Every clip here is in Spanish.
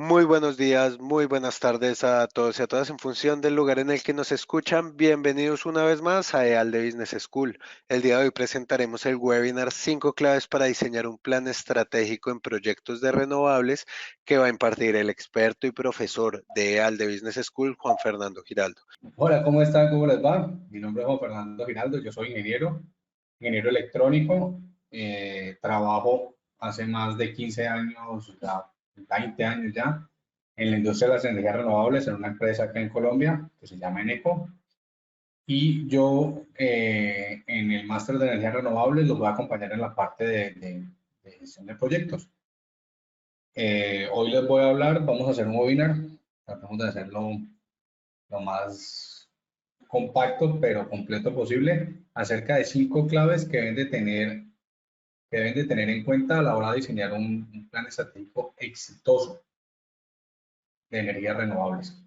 Muy buenos días, muy buenas tardes a todos y a todas en función del lugar en el que nos escuchan. Bienvenidos una vez más a EAL de Business School. El día de hoy presentaremos el webinar 5 claves para diseñar un plan estratégico en proyectos de renovables que va a impartir el experto y profesor de EAL de Business School, Juan Fernando Giraldo. Hola, ¿cómo están? ¿Cómo les va? Mi nombre es Juan Fernando Giraldo, yo soy ingeniero electrónico. Trabajo hace más de 15 años, ya 20 años ya, en la industria de las energías renovables en una empresa acá en Colombia que se llama Eneco. Y yo en el máster de energías renovables los voy a acompañar en la parte de gestión de proyectos. Hoy les voy a hablar, vamos a hacer un webinar, tratamos de hacerlo lo más compacto pero completo posible acerca de 5 claves que deben de tener en cuenta a la hora de diseñar un plan estratégico exitoso de energías renovables.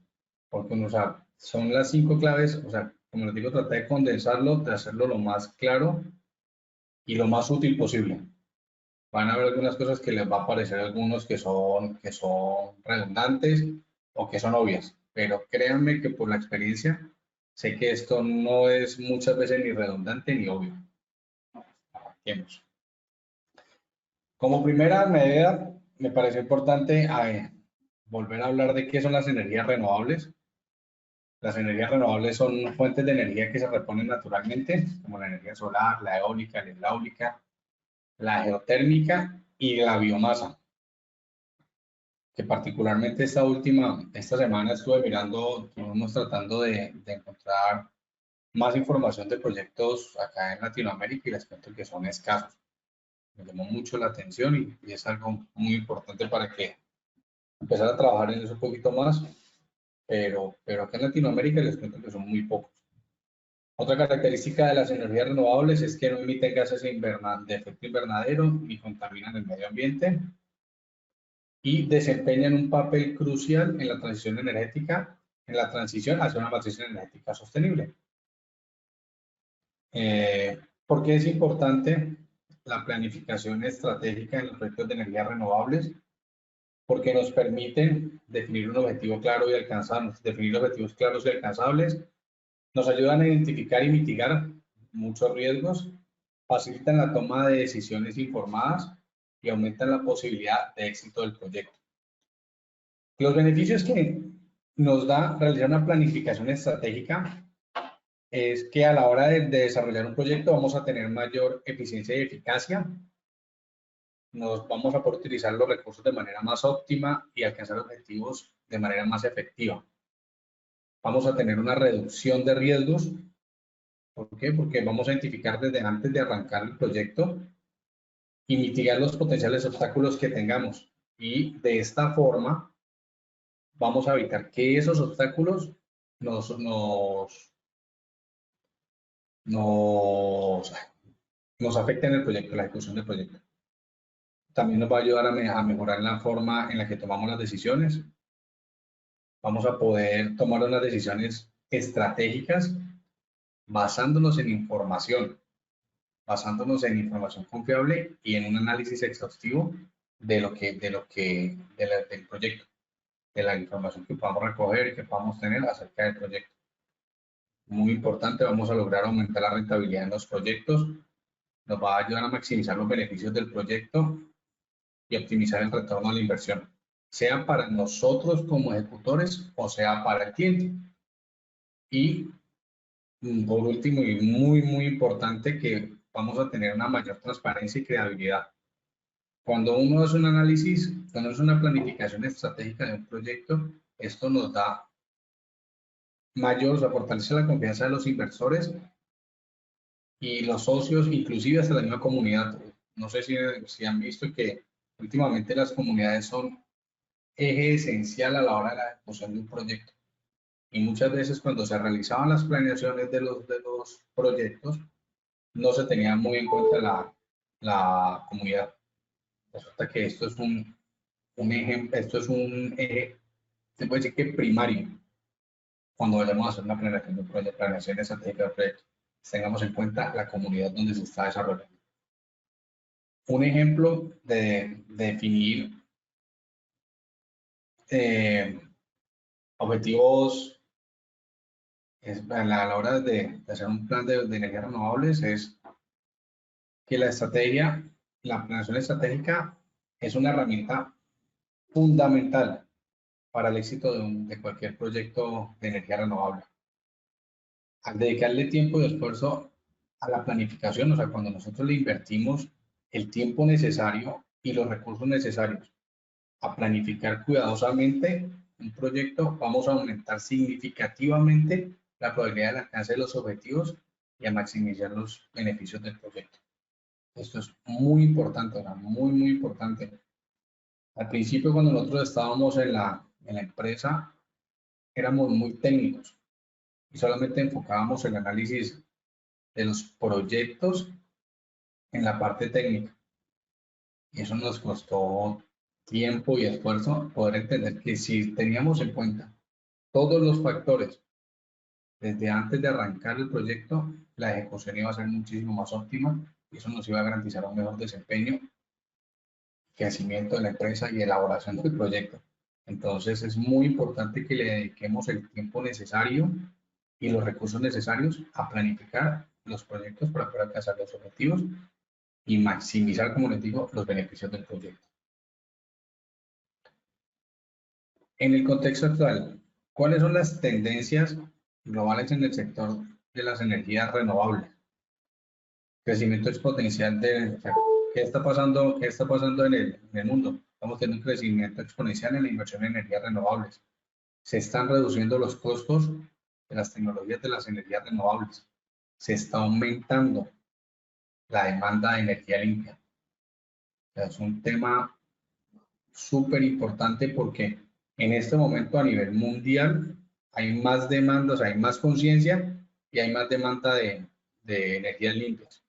Porque o sea, son las 5 claves, o sea, como les digo, traté de condensarlo, de hacerlo lo más claro y lo más útil posible. Van a haber algunas cosas que les va a parecer a algunos que son redundantes o que son obvias, pero créanme que por la experiencia sé que esto no es muchas veces ni redundante ni obvio. Arranquemos. Como primera medida, me pareció importante volver a hablar de qué son las energías renovables. Las energías renovables son fuentes de energía que se reponen naturalmente, como la energía solar, la eólica, la hidráulica, la geotérmica y la biomasa. Que particularmente esta semana estuve mirando, estuvimos tratando de encontrar más información de proyectos acá en Latinoamérica y les cuento que son escasos. Me llamó mucho la atención y es algo muy importante para que empezar a trabajar en eso un poquito más, pero acá en Latinoamérica les cuento que son muy pocos. Otra característica de las energías renovables es que no emiten gases de efecto invernadero ni contaminan el medio ambiente y desempeñan un papel crucial en la transición energética, en la transición hacia una matriz energética sostenible. ¿Por qué es importante la planificación estratégica en los proyectos de energías renovables? Porque nos permiten definir un objetivo claro y definir objetivos claros y alcanzables, nos ayudan a identificar y mitigar muchos riesgos, facilitan la toma de decisiones informadas y aumentan la posibilidad de éxito del proyecto. Los beneficios que nos da realizar una planificación estratégica es que a la hora de desarrollar un proyecto vamos a tener mayor eficiencia y eficacia, nos vamos a poder utilizar los recursos de manera más óptima y alcanzar objetivos de manera más efectiva. Vamos a tener una reducción de riesgos. ¿Por qué? Porque vamos a identificar desde antes de arrancar el proyecto y mitigar los potenciales obstáculos que tengamos. Y de esta forma vamos a evitar que esos obstáculos nos, nos, nos, nos afecten el proyecto, la ejecución del proyecto. También nos va a ayudar a mejorar la forma en la que tomamos las decisiones. Vamos a poder tomar unas decisiones estratégicas basándonos en información confiable y en un análisis exhaustivo del proyecto, de la información que podamos recoger y que podamos tener acerca del proyecto. Muy importante, vamos a lograr aumentar la rentabilidad en los proyectos, nos va a ayudar a maximizar los beneficios del proyecto y optimizar el retorno a la inversión, sea para nosotros como ejecutores o sea para el cliente. Y por último, y muy importante, que vamos a tener una mayor transparencia y credibilidad. Cuando uno hace un análisis, cuando hace una planificación estratégica de un proyecto, esto nos da mayor, o sea, fortalece la confianza de los inversores y los socios, inclusive hasta la misma comunidad. No sé si han visto que últimamente las comunidades son eje esencial a la hora de la ejecución de un proyecto. Y muchas veces cuando se realizaban las planeaciones de los proyectos, no se tenía muy en cuenta la comunidad. Resulta que esto es un ejemplo, esto es un eje, se puede decir que primario, cuando vayamos a hacer una planeación de proyecto, planeación estratégica de proyecto, tengamos en cuenta la comunidad donde se está desarrollando. Un ejemplo de definir eh, objetivos a la hora de hacer un plan de energías renovables es que la planeación estratégica es una herramienta fundamental para el éxito de cualquier proyecto de energía renovable. Al dedicarle tiempo y esfuerzo a la planificación, o sea, cuando nosotros le invertimos el tiempo necesario y los recursos necesarios a planificar cuidadosamente un proyecto, vamos a aumentar significativamente la probabilidad de alcance de los objetivos y a maximizar los beneficios del proyecto. Esto es muy importante, ¿verdad? Muy importante. Al principio, cuando nosotros estábamos en la empresa, éramos muy técnicos y solamente enfocábamos el análisis de los proyectos en la parte técnica. Y eso nos costó tiempo y esfuerzo poder entender que si teníamos en cuenta todos los factores desde antes de arrancar el proyecto, la ejecución iba a ser muchísimo más óptima y eso nos iba a garantizar un mejor desempeño, crecimiento de la empresa y elaboración del proyecto. Entonces es muy importante que le dediquemos el tiempo necesario y los recursos necesarios a planificar los proyectos para poder alcanzar los objetivos y maximizar, como les digo, los beneficios del proyecto. En el contexto actual, ¿cuáles son las tendencias globales en el sector de las energías renovables? Crecimiento exponencial de, o sea, ¿qué está pasando en el mundo? Estamos teniendo un crecimiento exponencial en la inversión en energías renovables. Se están reduciendo los costos de las tecnologías de las energías renovables. Se está aumentando la demanda de energía limpia. O sea, es un tema súper importante porque en este momento a nivel mundial hay más demandas, hay más conciencia y hay más demanda de energías limpias.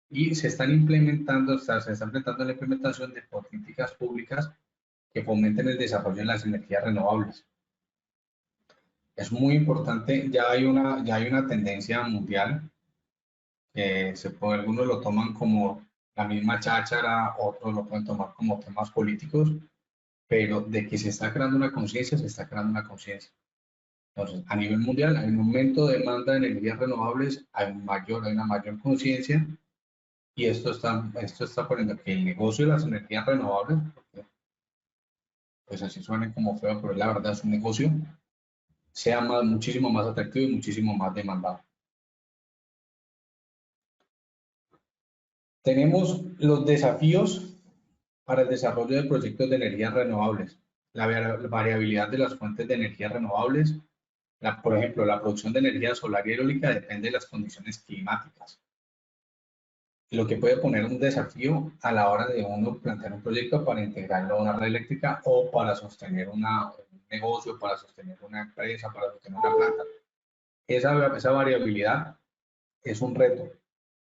Y se están implementando, o sea, se está implementando la implementación de políticas públicas que fomenten el desarrollo de las energías renovables. Es muy importante, ya hay una tendencia mundial que algunos lo toman como la misma cháchara, otros lo pueden tomar como temas políticos, pero de que se está creando una conciencia, se está creando una conciencia. Entonces, a nivel mundial hay un aumento de demanda de energías renovables, hay una mayor conciencia y esto está poniendo que el negocio de las energías renovables, pues así suena como feo, pero la verdad es un negocio, sea muchísimo más atractivo y muchísimo más demandado. Tenemos los desafíos para el desarrollo de proyectos de energías renovables, la variabilidad de las fuentes de energías renovables. Por ejemplo, la producción de energía solar y eólica depende de las condiciones climáticas, lo que puede poner un desafío a la hora de uno plantear un proyecto para integrarlo a una red eléctrica o para sostener un negocio, para sostener una empresa, para sostener una planta. Esa variabilidad es un reto,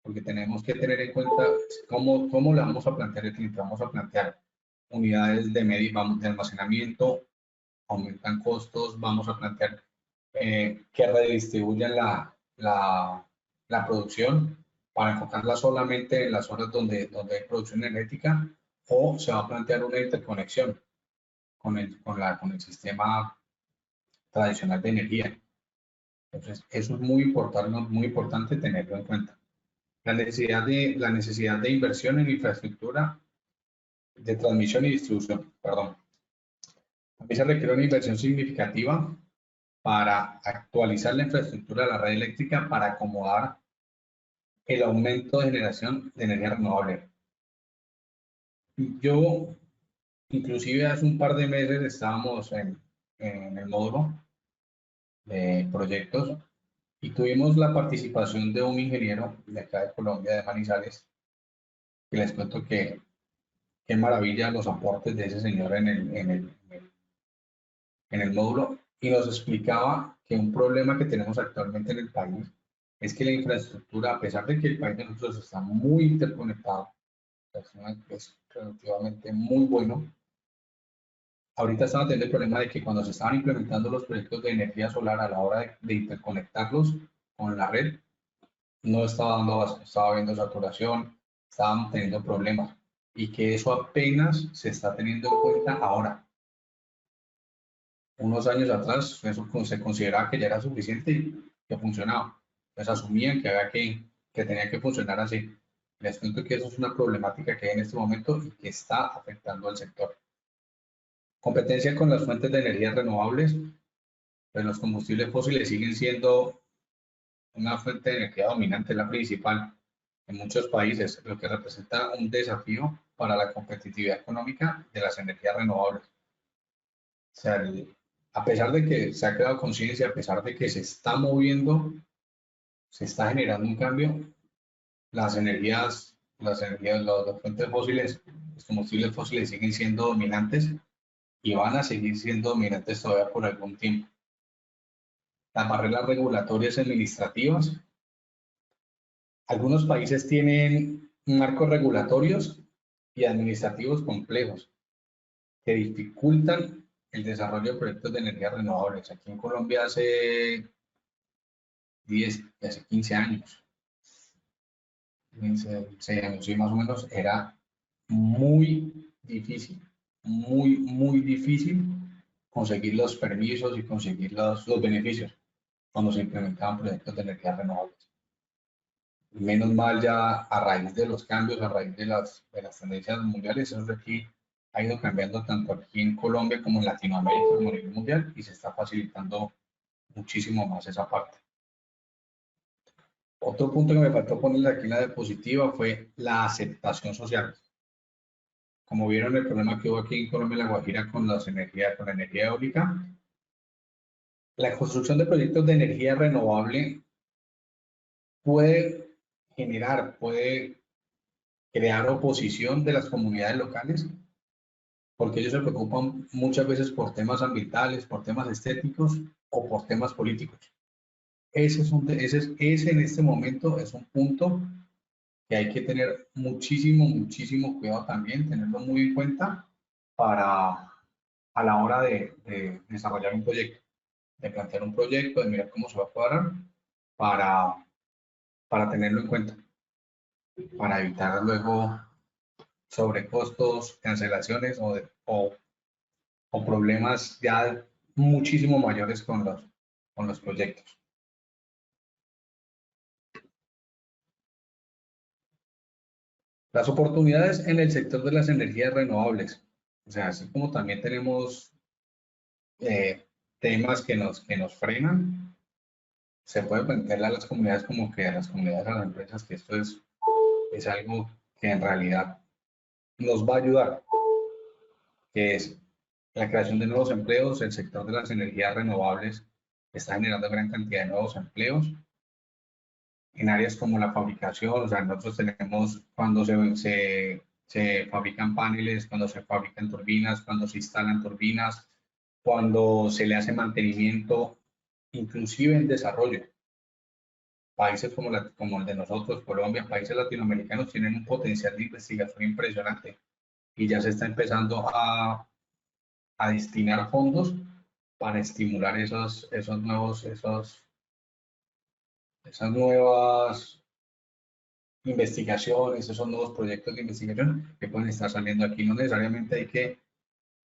porque tenemos que tener en cuenta cómo le vamos a plantear el cliente. Vamos a plantear unidades de almacenamiento, aumentan costos, vamos a plantear que redistribuyan la producción para enfocarla solamente en las zonas donde hay producción energética o se va a plantear una interconexión con el sistema tradicional de energía. Entonces, eso es muy importante tenerlo en cuenta. La necesidad de inversión en infraestructura de transmisión y distribución, perdón. También se requiere una inversión significativa para actualizar la infraestructura de la red eléctrica para acomodar el aumento de generación de energía renovable. Yo, inclusive hace un par de meses estábamos en el módulo de proyectos y tuvimos la participación de un ingeniero de acá de Colombia, de Manizales, que les cuento que qué maravilla los aportes de ese señor en el módulo y nos explicaba que un problema que tenemos actualmente en el país es que la infraestructura, a pesar de que el país de nosotros está muy interconectado, es relativamente muy bueno, ahorita estamos teniendo el problema de que cuando se estaban implementando los proyectos de energía solar a la hora de interconectarlos con la red, no estaba dando abasto, estaba habiendo saturación, estaban teniendo problemas y que eso apenas se está teniendo en cuenta ahora. Unos años atrás eso se consideraba que ya era suficiente y que funcionaba. Entonces asumían que había que tenía que funcionar así. Les cuento que eso es una problemática que hay en este momento y que está afectando al sector. Competencia con las fuentes de energía renovables, pues los combustibles fósiles siguen siendo una fuente de energía dominante, la principal en muchos países, lo que representa un desafío para la competitividad económica de las energías renovables. O sea, a pesar de que se ha creado conciencia, a pesar de que se está moviendo, se está generando un cambio, las fuentes fósiles, los combustibles fósiles siguen siendo dominantes y van a seguir siendo dominantes todavía por algún tiempo. Las barreras regulatorias y administrativas. Algunos países tienen marcos regulatorios y administrativos complejos que dificultan el desarrollo de proyectos de energías renovables. Aquí en Colombia hace 10, hace 15 años, 15 años, sí, más o menos, era muy difícil, muy difícil conseguir los permisos y conseguir los beneficios cuando se implementaban proyectos de energías renovables. Menos mal ya a raíz de los cambios, a raíz de las tendencias mundiales, eso aquí ha ido cambiando tanto aquí en Colombia como en Latinoamérica como a nivel mundial y se está facilitando muchísimo más esa parte. Otro punto que me faltó ponerle aquí en la diapositiva fue la aceptación social. Como vieron el problema que hubo aquí en Colombia, en La Guajira, con la energía eólica, la construcción de proyectos de energía renovable puede puede crear oposición de las comunidades locales, porque ellos se preocupan muchas veces por temas ambientales, por temas estéticos o por temas políticos. Ese en este momento es un punto que hay que tener muchísimo cuidado también, tenerlo muy en cuenta para a la hora de desarrollar un proyecto, de plantear un proyecto, de mirar cómo se va a cuadrar para, para tenerlo en cuenta, para evitar luego sobrecostos, cancelaciones o problemas ya muchísimo mayores con los proyectos. Las oportunidades en el sector de las energías renovables. O sea, así como también tenemos temas que nos frenan, se puede plantear a las comunidades como que a las comunidades, a las empresas, que esto es algo que en realidad nos va a ayudar, que es la creación de nuevos empleos. El sector de las energías renovables está generando gran cantidad de nuevos empleos en áreas como la fabricación. O sea, nosotros tenemos cuando se fabrican paneles, cuando se fabrican turbinas, cuando se instalan turbinas, cuando se le hace mantenimiento, inclusive en desarrollo. Países como el de nosotros, Colombia, países latinoamericanos, tienen un potencial de investigación impresionante y ya se está empezando a destinar fondos para estimular esas nuevas investigaciones, esos nuevos proyectos de investigación que pueden estar saliendo aquí. No necesariamente hay que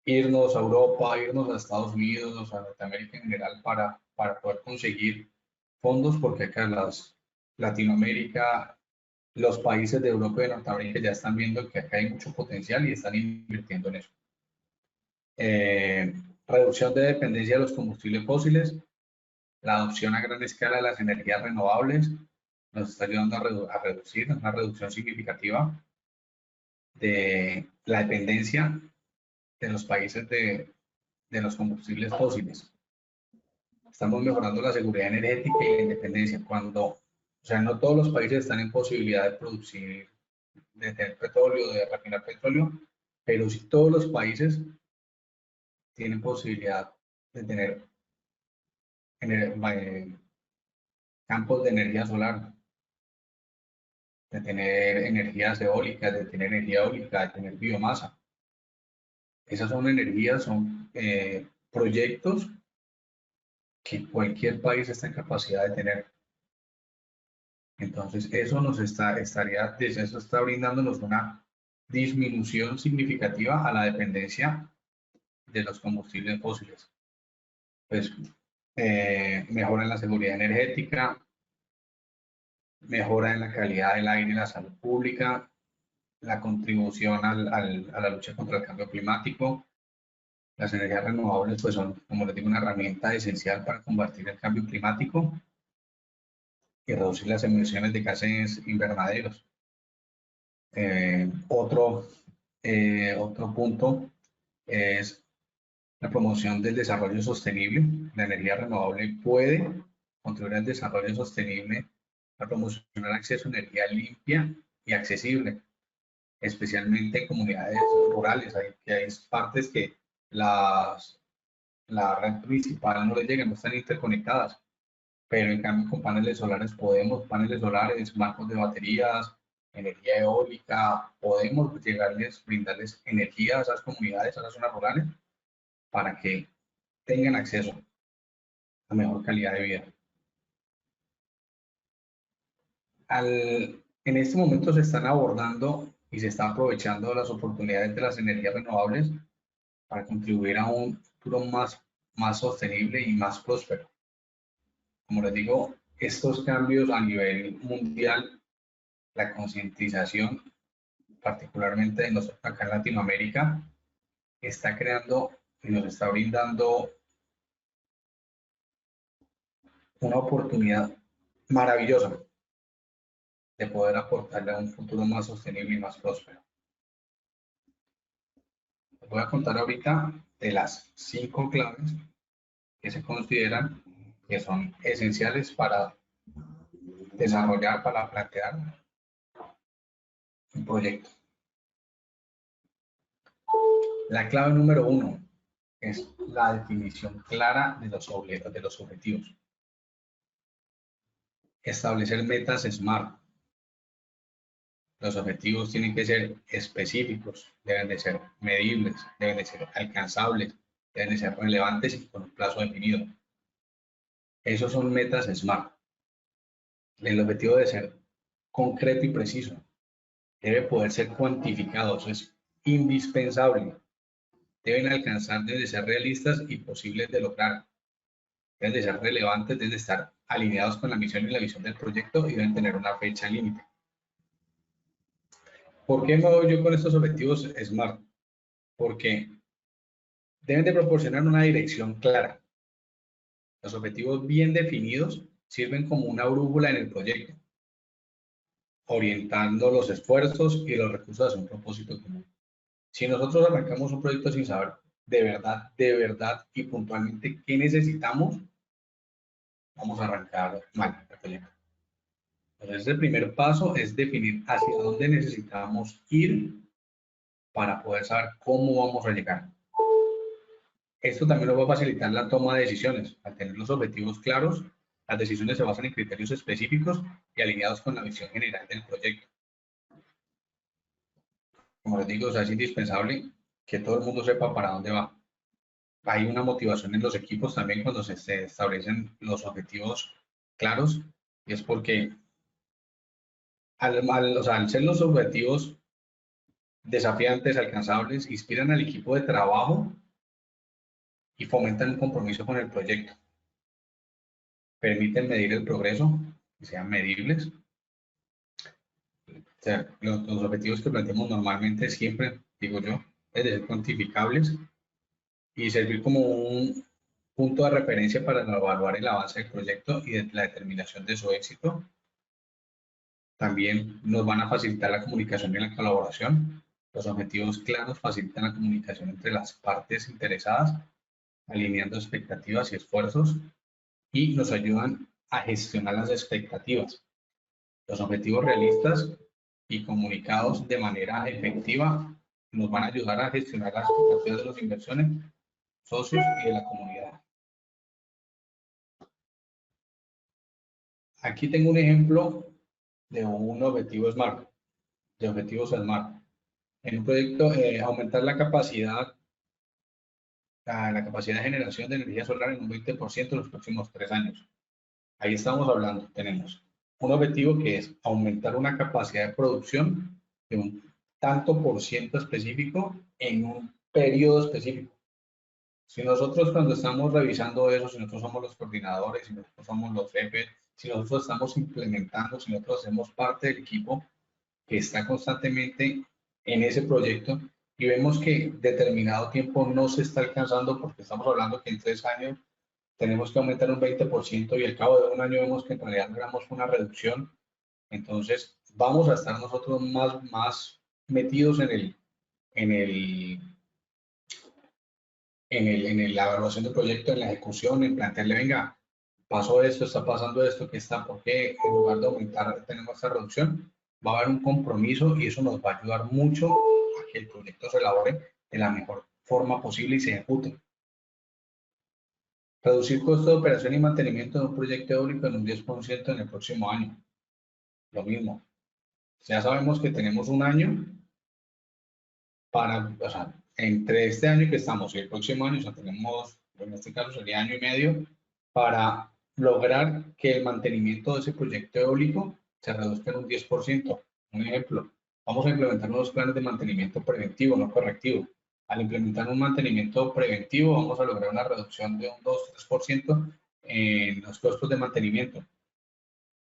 irnos a Europa, irnos a Estados Unidos, a Norteamérica en general para poder conseguir fondos, porque acá Latinoamérica, los países de Europa y de Norteamérica ya están viendo que acá hay mucho potencial y están invirtiendo en eso. Reducción de dependencia de los combustibles fósiles, la adopción a gran escala de las energías renovables nos está ayudando a reducir una reducción significativa de la dependencia de los países de los combustibles fósiles. Estamos mejorando la seguridad energética y la independencia. O sea, no todos los países están en posibilidad de producir, de tener petróleo, de refinar petróleo, pero sí todos los países tienen posibilidad de tener campos de energía solar, de tener energías eólicas, de tener energía eólica, de tener biomasa. Esas son energías, son proyectos que cualquier país está en capacidad de tener. Entonces, eso eso está brindándonos una disminución significativa a la dependencia de los combustibles fósiles. pues mejora en la seguridad energética, mejora en la calidad del aire y la salud pública, la contribución a la lucha contra el cambio climático. Las energías renovables pues son, como les digo, una herramienta esencial para combatir el cambio climático y reducir las emisiones de gases invernaderos. Otro punto es la promoción del desarrollo sostenible. La energía renovable puede contribuir al desarrollo sostenible, a promocionar acceso a energía limpia y accesible, especialmente en comunidades rurales. Hay partes que la red principal no les llega, no están interconectadas, pero en cambio con paneles solares paneles solares, bancos de baterías, energía eólica, podemos brindarles energía a esas comunidades, a las zonas rurales, para que tengan acceso a mejor calidad de vida. En este momento se están abordando y se están aprovechando las oportunidades de las energías renovables para contribuir a un futuro más sostenible y más próspero. Como les digo, estos cambios a nivel mundial, la concientización, particularmente acá en Latinoamérica, está creando y nos está brindando una oportunidad maravillosa de poder aportarle a un futuro más sostenible y más próspero. Les voy a contar ahorita de las 5 claves que se consideran que son esenciales para desarrollar, para plantear un proyecto. La clave número 1 es la definición clara de los objetivos. Establecer metas SMART. Los objetivos tienen que ser específicos, deben de ser medibles, deben de ser alcanzables, deben de ser relevantes y con un plazo definido. Esos son metas SMART. El objetivo debe ser concreto y preciso. Debe poder ser cuantificado, eso es indispensable. Deben deben de ser realistas y posibles de lograr. Deben de ser relevantes, deben de estar alineados con la misión y la visión del proyecto y deben tener una fecha límite. ¿Por qué me voy yo con estos objetivos SMART? Porque deben de proporcionar una dirección clara. Los objetivos bien definidos sirven como una brújula en el proyecto, orientando los esfuerzos y los recursos hacia un propósito común. Si nosotros arrancamos un proyecto sin saber de verdad y puntualmente qué necesitamos, vamos a arrancar mal el proyecto. Entonces, el primer paso es definir hacia dónde necesitamos ir para poder saber cómo vamos a llegar. Esto también nos va a facilitar la toma de decisiones. Al tener los objetivos claros, las decisiones se basan en criterios específicos y alineados con la visión general del proyecto. Como les digo, es indispensable que todo el mundo sepa para dónde va. Hay una motivación en los equipos también cuando se establecen los objetivos claros, y es porque al ser los objetivos desafiantes, alcanzables, inspiran al equipo de trabajo y fomentan un compromiso con el proyecto. Permiten medir el progreso, que sean medibles. O sea, los objetivos que planteamos normalmente siempre, digo yo, deben ser cuantificables y servir como un punto de referencia para evaluar el avance del proyecto y de la determinación de su éxito. También nos van a facilitar la comunicación y la colaboración. Los objetivos claros facilitan la comunicación entre las partes interesadas, alineando expectativas y esfuerzos, y nos ayudan a gestionar las expectativas. Los objetivos realistas y comunicados de manera efectiva nos van a ayudar a gestionar las expectativas de los inversores, socios y de la comunidad. Aquí tengo un ejemplo de un objetivo SMART, de objetivos SMART. En un proyecto, aumentar la capacidad de generación de energía solar en un 20% en los próximos 3 años. Ahí estamos hablando, tenemos un objetivo que es aumentar una capacidad de producción de un tanto por ciento específico en un periodo específico. Si nosotros cuando estamos revisando eso, si nosotros somos los coordinadores, si nosotros somos los jefes, si nosotros estamos implementando, si nosotros hacemos parte del equipo que está constantemente en ese proyecto y vemos que determinado tiempo no se está alcanzando porque estamos hablando que en 3 años tenemos que aumentar un 20% y al cabo de un año vemos que en realidad logramos una reducción, entonces vamos a estar nosotros más metidos en la evaluación del proyecto, en la ejecución, en plantearle, venga, pasó esto, está pasando esto, ¿qué está? ¿Por qué en lugar de aumentar tenemos esta reducción? Va a haber un compromiso y eso nos va a ayudar mucho a que el proyecto se elabore de la mejor forma posible y se ejecute. Reducir costo de operación y mantenimiento de un proyecto eólico en un 10% en el próximo año. Lo mismo. Ya sabemos que tenemos un año para, o sea, entre este año que estamos y el próximo año, o sea, tenemos, en este caso sería año y medio, para lograr que el mantenimiento de ese proyecto eólico se reduzca en un 10%. Un ejemplo, vamos a implementar unos planes de mantenimiento preventivo, no correctivo. Al implementar un mantenimiento preventivo, vamos a lograr una reducción de un 2-3% en los costos de mantenimiento.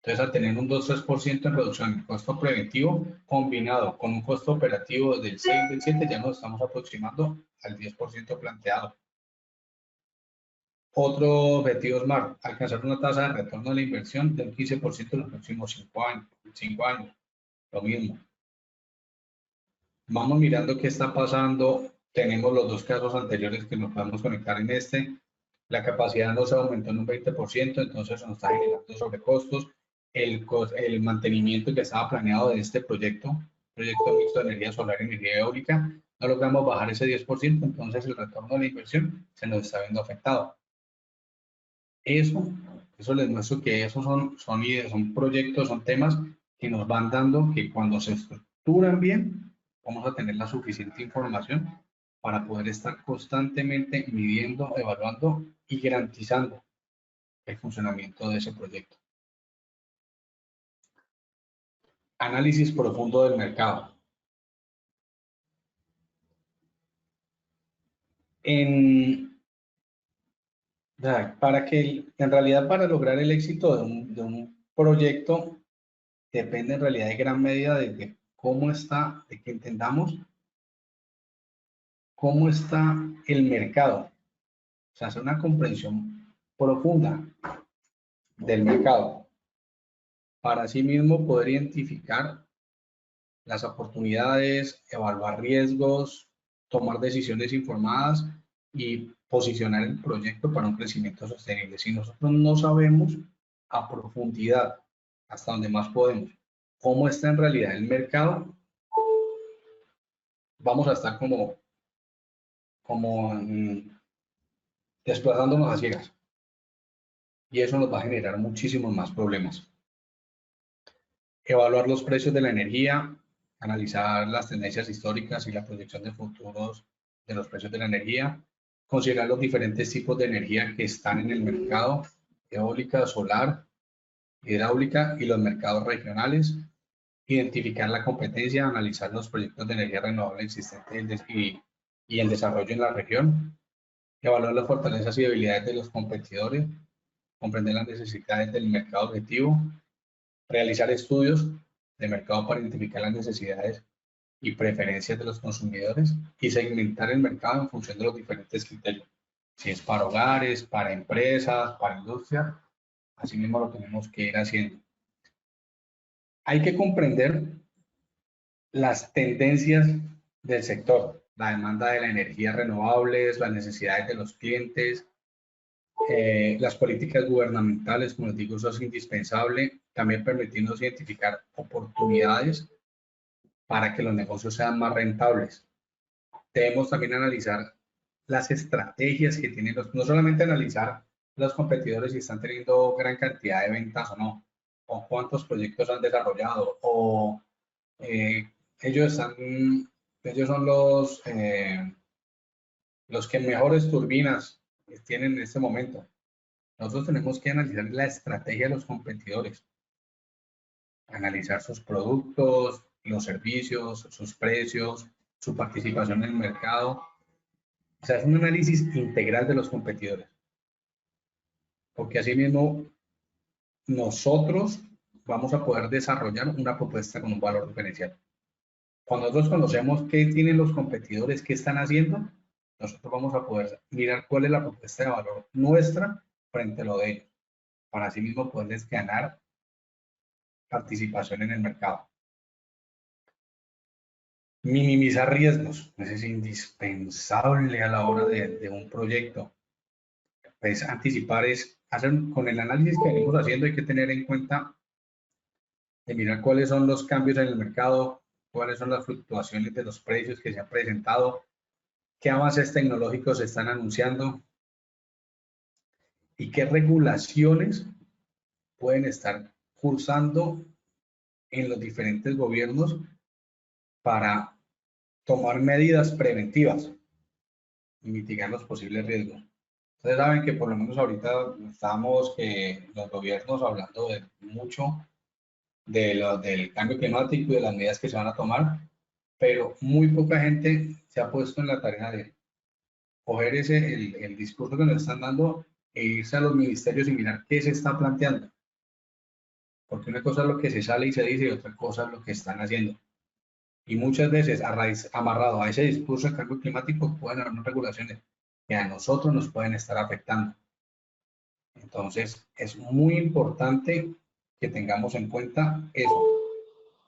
Entonces, al tener un 2-3% en reducción en el costo preventivo, combinado con un costo operativo del 6, del 7, ya nos estamos aproximando al 10% planteado. Otro objetivo SMART, alcanzar una tasa de retorno de la inversión del 15% en los próximos 5 años. 5 años, lo mismo. Vamos mirando qué está pasando. Tenemos los dos casos anteriores que nos podemos conectar en este. La capacidad nos aumentó en un 20%, entonces nos está generando sobrecostos. El mantenimiento que estaba planeado de este proyecto mixto de energía solar y energía eólica, no logramos bajar ese 10%, entonces el retorno de la inversión se nos está viendo afectado. Eso les muestro que esos son ideas, son proyectos, son temas que nos van dando que cuando se estructuran bien, vamos a tener la suficiente información para poder estar constantemente midiendo, evaluando y garantizando el funcionamiento de ese proyecto. Análisis profundo del mercado. En realidad, para lograr el éxito de un proyecto, depende en realidad de gran medida de cómo está, de que entendamos cómo está el mercado. O sea, hacer una comprensión profunda del mercado para así mismo poder identificar las oportunidades, evaluar riesgos, tomar decisiones informadas y posicionar el proyecto para un crecimiento sostenible. Si nosotros no sabemos a profundidad, hasta donde más podemos, cómo está en realidad el mercado, vamos a estar como desplazándonos a ciegas. Y eso nos va a generar muchísimos más problemas. Evaluar los precios de la energía, analizar las tendencias históricas y la proyección de futuros de los precios de la energía, considerar los diferentes tipos de energía que están en el mercado, eólica, solar, hidráulica y los mercados regionales, identificar la competencia, analizar los proyectos de energía renovable existentes y el desarrollo en la región, evaluar las fortalezas y debilidades de los competidores, comprender las necesidades del mercado objetivo, realizar estudios de mercado para identificar las necesidades y preferencias de los consumidores y segmentar el mercado en función de los diferentes criterios. Si es para hogares, para empresas, para industria, así mismo lo tenemos que ir haciendo. Hay que comprender las tendencias del sector, la demanda de la energía renovables, las necesidades de los clientes, las políticas gubernamentales, como les digo, eso es indispensable, también permitirnos identificar oportunidades para que los negocios sean más rentables. Debemos también analizar las estrategias que tienen no solamente analizar los competidores si están teniendo gran cantidad de ventas o no, o cuántos proyectos han desarrollado, o ellos son los que mejores turbinas tienen en este momento. Nosotros tenemos que analizar la estrategia de los competidores, analizar sus productos, los servicios, sus precios, su participación en el mercado O sea, es un análisis integral de los competidores, porque así mismo nosotros vamos a poder desarrollar una propuesta con un valor diferencial. Cuando nosotros conocemos qué tienen los competidores, qué están haciendo, nosotros vamos a poder mirar cuál es la propuesta de valor nuestra frente a lo de ellos, para así mismo poderles ganar participación en el mercado. Minimizar riesgos, eso es indispensable a la hora de un proyecto. Pues anticipar es, hacer, con el análisis que venimos haciendo hay que tener en cuenta de mirar cuáles son los cambios en el mercado, cuáles son las fluctuaciones de los precios que se han presentado, qué avances tecnológicos se están anunciando y qué regulaciones pueden estar cursando en los diferentes gobiernos para tomar medidas preventivas y mitigar los posibles riesgos. Ustedes saben que por lo menos ahorita estamos que los gobiernos hablando de mucho del cambio climático y de las medidas que se van a tomar, pero muy poca gente se ha puesto en la tarea de coger el discurso que nos están dando e irse a los ministerios y mirar qué se está planteando. Porque una cosa es lo que se sale y se dice y otra cosa es lo que están haciendo. Y muchas veces amarrado a ese discurso de cambio climático pueden haber unas regulaciones que a nosotros nos pueden estar afectando. Entonces es muy importante que tengamos en cuenta eso,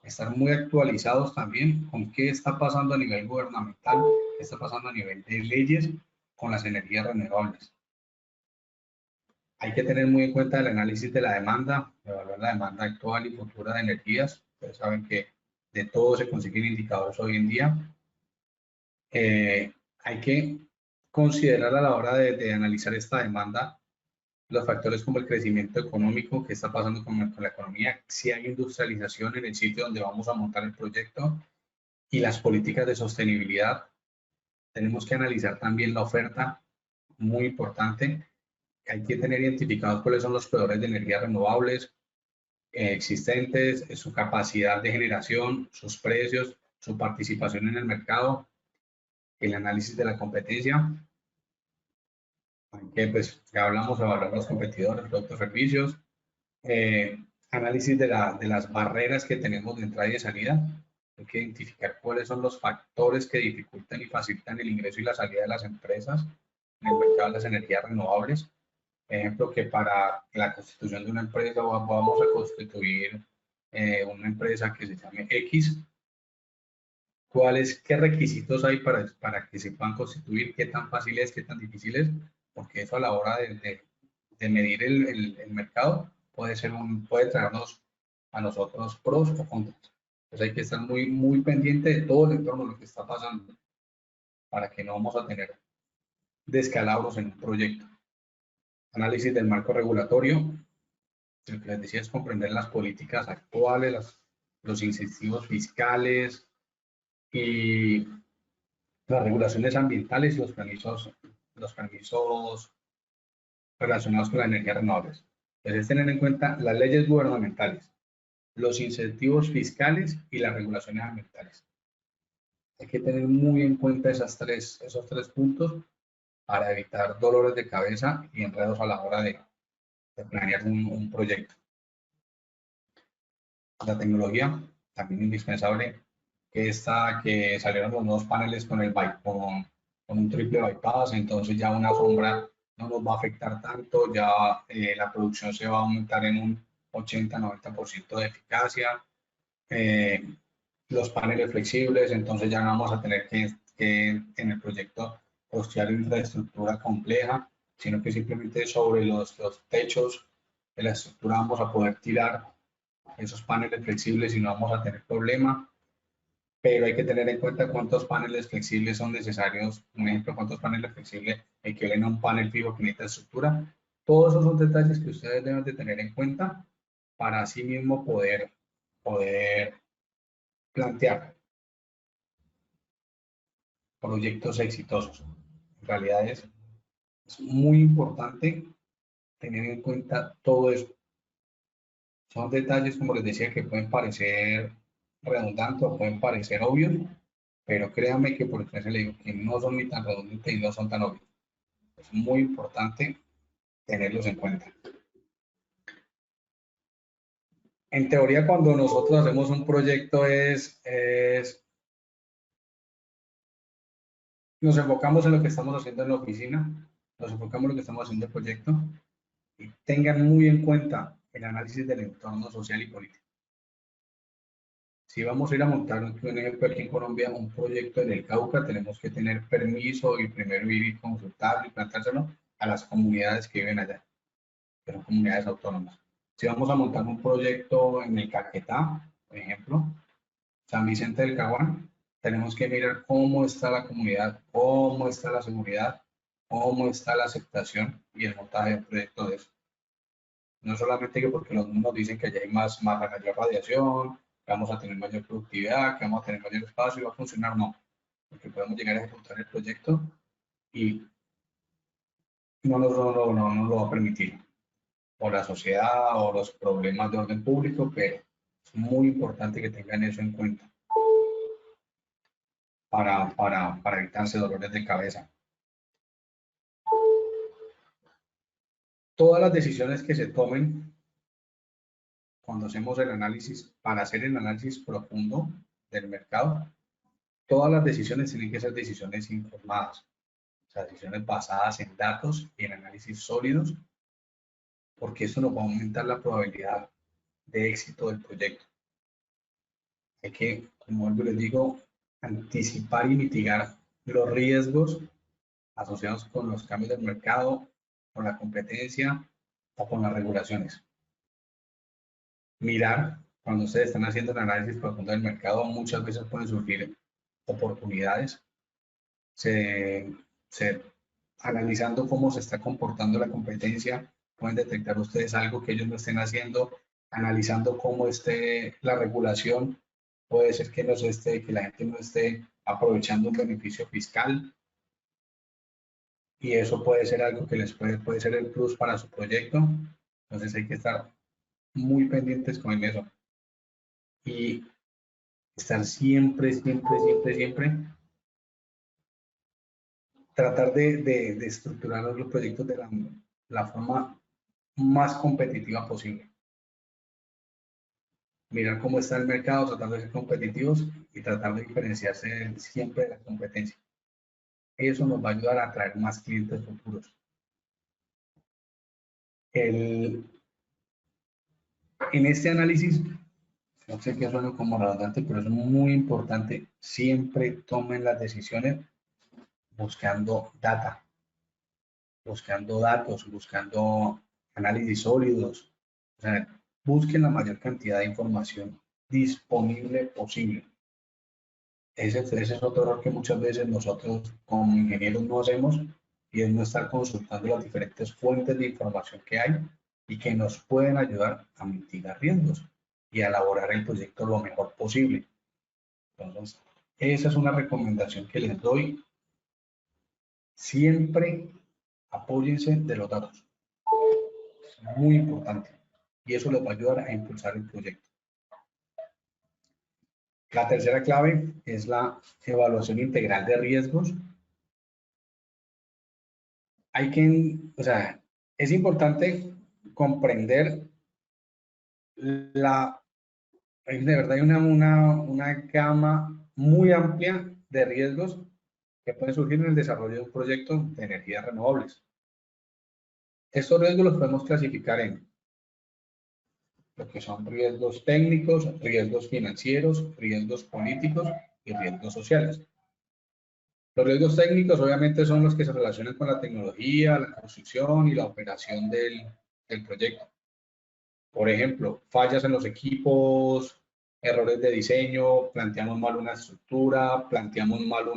estar muy actualizados también con qué está pasando a nivel gubernamental, qué está pasando a nivel de leyes con las energías renovables. Hay que tener muy en cuenta el análisis de la demanda, evaluar la demanda actual y futura de energías. Ustedes saben que de todo se consiguen indicadores hoy en día. Hay que considerar a la hora de analizar esta demanda los factores como el crecimiento económico, qué está pasando con la economía, si hay industrialización en el sitio donde vamos a montar el proyecto y las políticas de sostenibilidad. Tenemos que analizar también la oferta, muy importante. Hay que tener identificados cuáles son los proveedores de energías renovables existentes, su capacidad de generación, sus precios, su participación en el mercado, el análisis de la competencia. Que pues ya hablamos de evaluar los competidores, productos, servicios, eh, análisis de las barreras que tenemos de entrada y de salida. Hay que identificar cuáles son los factores que dificultan y facilitan el ingreso y la salida de las empresas en el mercado de las energías renovables. Ejemplo, que para la constitución de una empresa vamos a constituir una empresa que se llame X. ¿Qué requisitos hay para que se puedan constituir? ¿Qué tan fácil es? ¿Qué tan difícil es? Porque eso a la hora de medir el mercado puede traernos a nosotros pros o contras. Entonces hay que estar muy pendiente de todo el entorno de lo que está pasando para que no vamos a tener descalabros en un proyecto. Análisis del marco regulatorio. Lo que les decía es comprender las políticas actuales, los incentivos fiscales y las regulaciones ambientales y los permisos relacionados con las energías renovables. Entonces, tener en cuenta las leyes gubernamentales, los incentivos fiscales y las regulaciones ambientales. Hay que tener muy en cuenta esos tres puntos para evitar dolores de cabeza y enredos a la hora de planear un proyecto. La tecnología, también indispensable, que salieron los nuevos paneles con un triple bypass, entonces ya una sombra no nos va a afectar tanto, ya la producción se va a aumentar en un 80-90% de eficacia. Los paneles flexibles, entonces ya no vamos a tener que en el proyecto costear infraestructura compleja, sino que simplemente sobre los techos de la estructura vamos a poder tirar esos paneles flexibles y no vamos a tener problema, pero hay que tener en cuenta cuántos paneles flexibles son necesarios. Un ejemplo, cuántos paneles flexibles equivalen a un panel fijo que necesita estructura. Todos esos son detalles que ustedes deben de tener en cuenta para así mismo poder plantear proyectos exitosos. En realidad es muy importante tener en cuenta todo eso. Son detalles, como les decía, que pueden parecer redundantes o pueden parecer obvios, pero créame que por experiencia le digo que no son ni tan redundantes y no son tan obvios. Es muy importante tenerlos en cuenta. En teoría, cuando nosotros hacemos un proyecto nos enfocamos en lo que estamos haciendo en la oficina, nos enfocamos en lo que estamos haciendo en el proyecto y tengan muy en cuenta el análisis del entorno social y político. Si vamos a ir a montar un ejemplo aquí en Colombia, un proyecto en el Cauca, tenemos que tener permiso y primero ir y consultarlo y plantárselo a las comunidades que viven allá, que son comunidades autónomas. Si vamos a montar un proyecto en el Caquetá, por ejemplo, San Vicente del Caguán, tenemos que mirar cómo está la comunidad, cómo está la seguridad, cómo está la aceptación y el montaje del proyecto de eso. No solamente que porque los números dicen que allá hay mayor radiación, que vamos a tener mayor productividad, que vamos a tener mayor espacio y va a funcionar, no. Porque podemos llegar a ejecutar el proyecto y no lo va a permitir. O la sociedad o los problemas de orden público, pero es muy importante que tengan eso en cuenta para evitarse dolores de cabeza. Todas las decisiones que se tomen cuando hacemos el análisis, para hacer el análisis profundo del mercado, todas las decisiones tienen que ser decisiones informadas, o sea, decisiones basadas en datos y en análisis sólidos, porque eso nos va a aumentar la probabilidad de éxito del proyecto. Hay que, como les digo, anticipar y mitigar los riesgos asociados con los cambios del mercado, con la competencia o con las regulaciones. Mirar, cuando ustedes están haciendo un análisis profundo del mercado, muchas veces pueden surgir oportunidades. Analizando cómo se está comportando la competencia, pueden detectar ustedes algo que ellos no estén haciendo, analizando cómo esté la regulación, puede ser que, que la gente no esté aprovechando un beneficio fiscal y eso puede ser algo que les puede ser el plus para su proyecto. Entonces hay que estar muy pendientes con eso y estar siempre tratar de estructurar los proyectos de la forma más competitiva posible. Mirar cómo está el mercado, tratar de ser competitivos y tratar de diferenciarse siempre de la competencia. Eso nos va a ayudar a atraer más clientes futuros. En este análisis, no sé qué suena como redundante, pero es muy importante, siempre tomen las decisiones buscando data, buscando datos, buscando análisis sólidos. O sea, busquen la mayor cantidad de información disponible posible. Ese es otro error que muchas veces nosotros como ingenieros no hacemos y es no estar consultando las diferentes fuentes de información que hay y que nos pueden ayudar a mitigar riesgos y a elaborar el proyecto lo mejor posible. Entonces, esa es una recomendación que les doy. Siempre apóyense de los datos. Es muy importante y eso les va a ayudar a impulsar el proyecto. La tercera clave es la evaluación integral de riesgos. O sea, es importante comprender de verdad hay una gama muy amplia de riesgos que pueden surgir en el desarrollo de un proyecto de energías renovables. Estos riesgos los podemos clasificar en lo que son riesgos técnicos, riesgos financieros, riesgos políticos y riesgos sociales. Los riesgos técnicos obviamente son los que se relacionan con la tecnología, la construcción y la operación del proyecto. Por ejemplo, fallas en los equipos, errores de diseño, planteamos mal una estructura, planteamos mal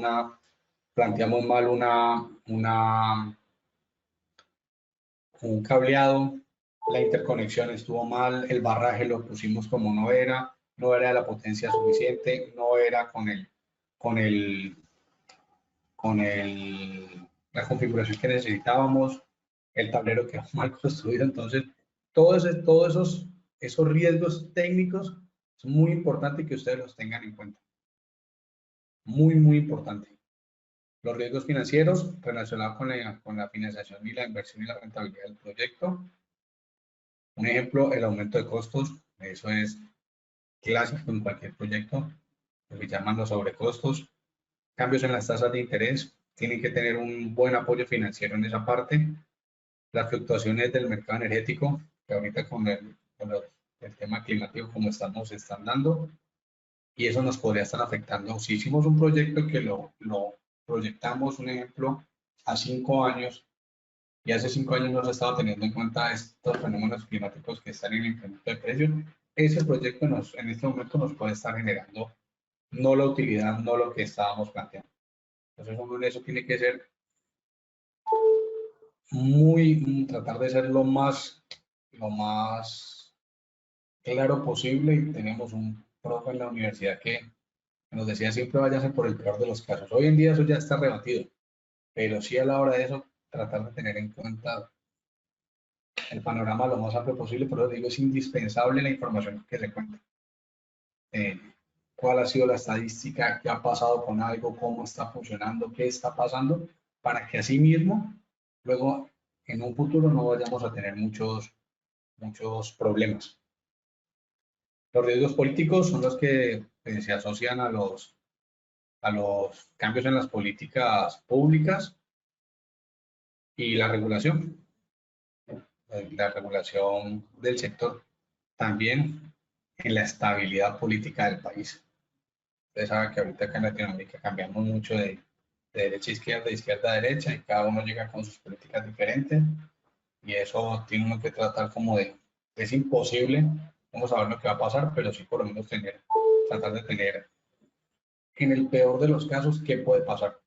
un cableado, la interconexión estuvo mal, el barraje lo pusimos como no era de la potencia suficiente, no era la configuración que necesitábamos, el tablero quedó mal construido. Entonces, todos esos riesgos técnicos es muy importante que ustedes los tengan en cuenta. muy, muy importante. Los riesgos financieros relacionados con la financiación y la inversión y la rentabilidad del proyecto. Un ejemplo, el aumento de costos, eso es clásico en cualquier proyecto, lo que llaman los sobrecostos. Cambios en las tasas de interés, tienen que tener un buen apoyo financiero en esa parte. Las fluctuaciones del mercado energético, que ahorita el tema climático como estamos, están dando, y eso nos podría estar afectando. Si hicimos un proyecto que lo proyectamos, un ejemplo, a 5 años, y hace 5 años no se estaba teniendo en cuenta estos fenómenos climáticos que están en el incremento de precios, ese proyecto en este momento nos puede estar generando no la utilidad, no lo que estábamos planteando. Entonces, uno en eso tiene que ser tratar de ser lo más claro posible. Y tenemos un profe en la universidad que nos decía siempre váyanse por el peor de los casos. Hoy en día eso ya está rebatido, pero sí a la hora de eso tratar de tener en cuenta el panorama lo más amplio posible. Por eso digo, es indispensable la información que se cuenta. Eh, ¿Cuál ha sido la estadística? ¿Qué ha pasado con algo? ¿Cómo está funcionando? ¿Qué está pasando? Para que así mismo, luego, en un futuro no vayamos a tener muchos problemas. Los riesgos políticos son los que se asocian a los cambios en las políticas públicas y la regulación del sector, también en la estabilidad política del país. Ustedes saben que ahorita acá en Latinoamérica cambiamos mucho de derecha a izquierda, de izquierda a derecha, y cada uno llega con sus políticas diferentes, y eso tiene uno que tratar como es imposible, vamos a ver lo que va a pasar, pero sí por lo menos tratar de tener, en el peor de los casos, qué puede pasar,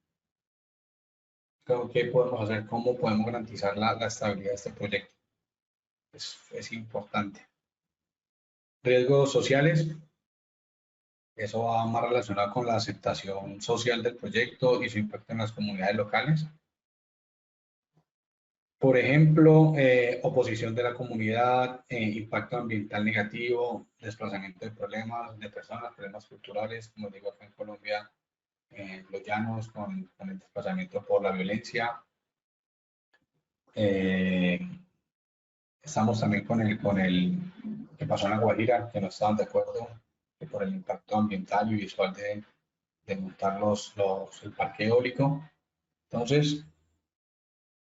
qué podemos hacer, cómo podemos garantizar la estabilidad de este proyecto. Es importante. Riesgos sociales, eso va más relacionado con la aceptación social del proyecto y su impacto en las comunidades locales. Por ejemplo, oposición de la comunidad, impacto ambiental negativo, desplazamiento de personas, problemas culturales, como digo acá en Colombia, los llanos con el desplazamiento por la violencia. Eh, Estamos también con el que pasó en La Guajira, que no estaban de acuerdo que por el impacto ambiental y visual de montar el parque eólico. Entonces,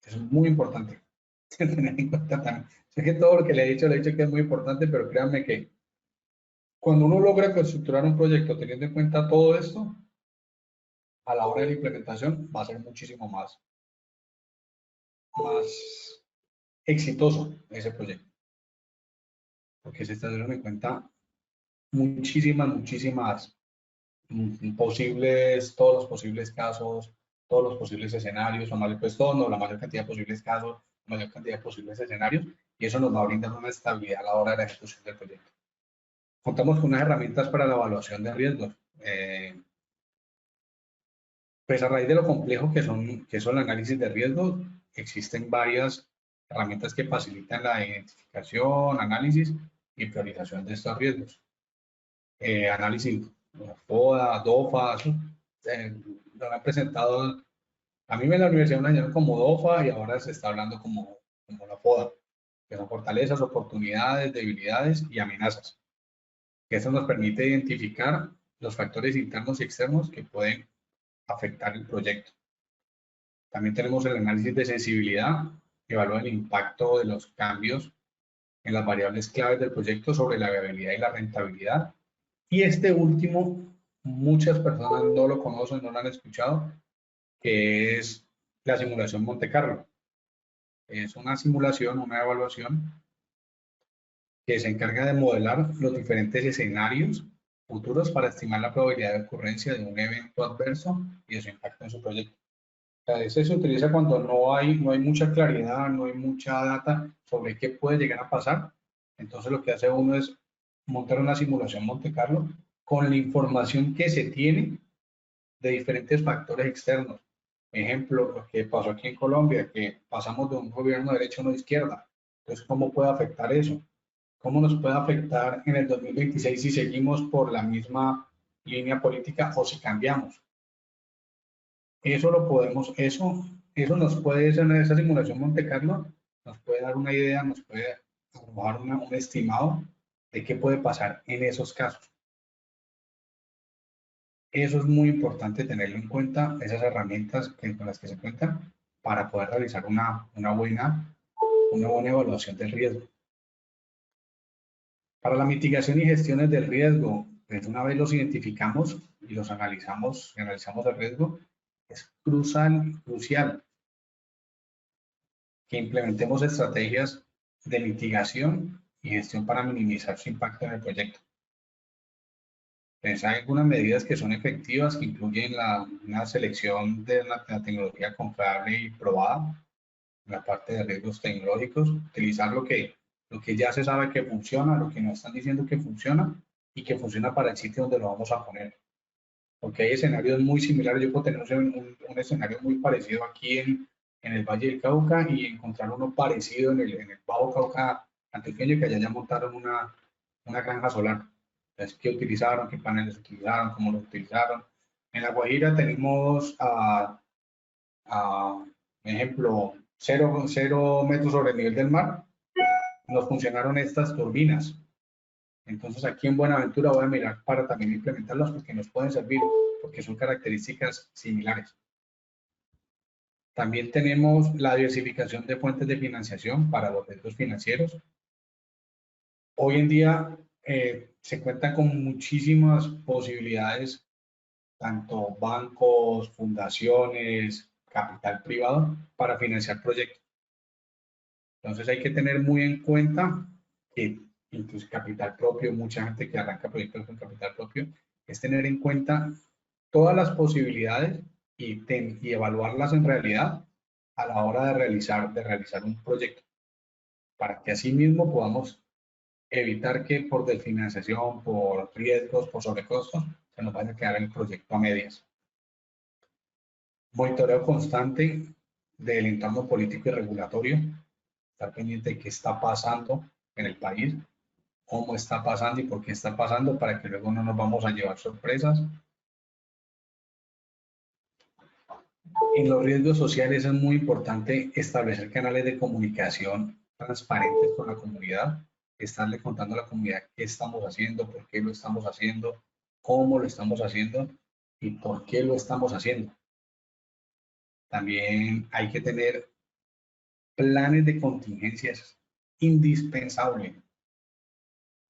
es muy importante tener en cuenta también. Sé que todo lo que le he dicho que es muy importante, pero créanme que cuando uno logra estructurar un proyecto teniendo en cuenta todo esto, a la hora de la implementación va a ser muchísimo más exitoso ese proyecto, porque se tendrán en cuenta muchísimas todos los posibles casos, todos los posibles escenarios, o más pues todo, no, la mayor cantidad de posibles casos, la mayor cantidad de posibles escenarios, y eso nos va a brindar una estabilidad a la hora de la ejecución del proyecto. Contamos con unas herramientas para la evaluación de riesgos. Pues a raíz de lo complejo que son el análisis de riesgos, existen varias herramientas que facilitan la identificación, análisis y priorización de estos riesgos. Análisis FODA, DOFA, lo han presentado. A mí en la universidad me enseñaron como DOFA y ahora se está hablando como la FODA, que son fortalezas, oportunidades, debilidades y amenazas. Que eso nos permite identificar los factores internos y externos que pueden afectar el proyecto. También tenemos el análisis de sensibilidad, que evalúa el impacto de los cambios en las variables claves del proyecto sobre la viabilidad y la rentabilidad. Y este último, muchas personas no lo conocen, no lo han escuchado, que es la simulación Monte Carlo. Es una simulación, una evaluación que se encarga de modelar los diferentes escenarios futuros para estimar la probabilidad de ocurrencia de un evento adverso y de su impacto en su proyecto. Ese se utiliza cuando no hay mucha claridad, no hay mucha data sobre qué puede llegar a pasar. Entonces lo que hace uno es montar una simulación Monte Carlo con la información que se tiene de diferentes factores externos. Ejemplo, lo que pasó aquí en Colombia, que pasamos de un gobierno de derecha a uno de izquierda. Entonces, ¿cómo puede afectar eso? ¿Cómo nos puede afectar en el 2026 si seguimos por la misma línea política o si cambiamos? Eso lo podemos, eso nos puede, esa simulación Monte Carlo nos puede dar una idea, nos puede arrojar un estimado de qué puede pasar en esos casos. Eso es muy importante tenerlo en cuenta, esas herramientas con las que se cuentan para poder realizar una buena evaluación del riesgo. Para la mitigación y gestiones del riesgo, pues una vez los identificamos y los analizamos el riesgo, es crucial que implementemos estrategias de mitigación y gestión para minimizar su impacto en el proyecto. Pues hay algunas medidas que son efectivas, que incluyen una selección de la tecnología confiable y probada, la parte de riesgos tecnológicos, utilizar lo que ya se sabe que funciona, lo que nos están diciendo que funciona y que funciona para el sitio donde lo vamos a poner. Porque hay escenarios muy similares. Yo puedo tener un escenario muy parecido aquí en el Valle del Cauca y encontrar uno parecido en el Bajo Cauca antioqueño, que allá ya montaron una granja solar. Entonces, ¿qué utilizaron? ¿Qué paneles utilizaron? ¿Cómo los utilizaron? En La Guajira tenemos, ejemplo, 0 metros sobre el nivel del mar. Nos funcionaron estas turbinas. Entonces aquí en Buenaventura voy a mirar para también implementarlas porque nos pueden servir, porque son características similares. También tenemos la diversificación de fuentes de financiación para los riesgos financieros. Hoy en día se cuenta con muchísimas posibilidades, tanto bancos, fundaciones, capital privado, para financiar proyectos. Entonces hay que tener muy en cuenta que incluso capital propio, mucha gente que arranca proyectos con capital propio, es tener en cuenta todas las posibilidades y evaluarlas en realidad a la hora de realizar un proyecto, para que así mismo podamos evitar que por desfinanciación, por riesgos, por sobrecostos, se nos vaya a quedar el proyecto a medias. Monitoreo constante del entorno político y regulatorio, estar pendiente de qué está pasando en el país, cómo está pasando y por qué está pasando, para que luego no nos vamos a llevar sorpresas. En los riesgos sociales es muy importante establecer canales de comunicación transparentes con la comunidad, estarle contando a la comunidad qué estamos haciendo, por qué lo estamos haciendo, cómo lo estamos haciendo y por qué lo estamos haciendo. También hay que tener planes de contingencias, indispensable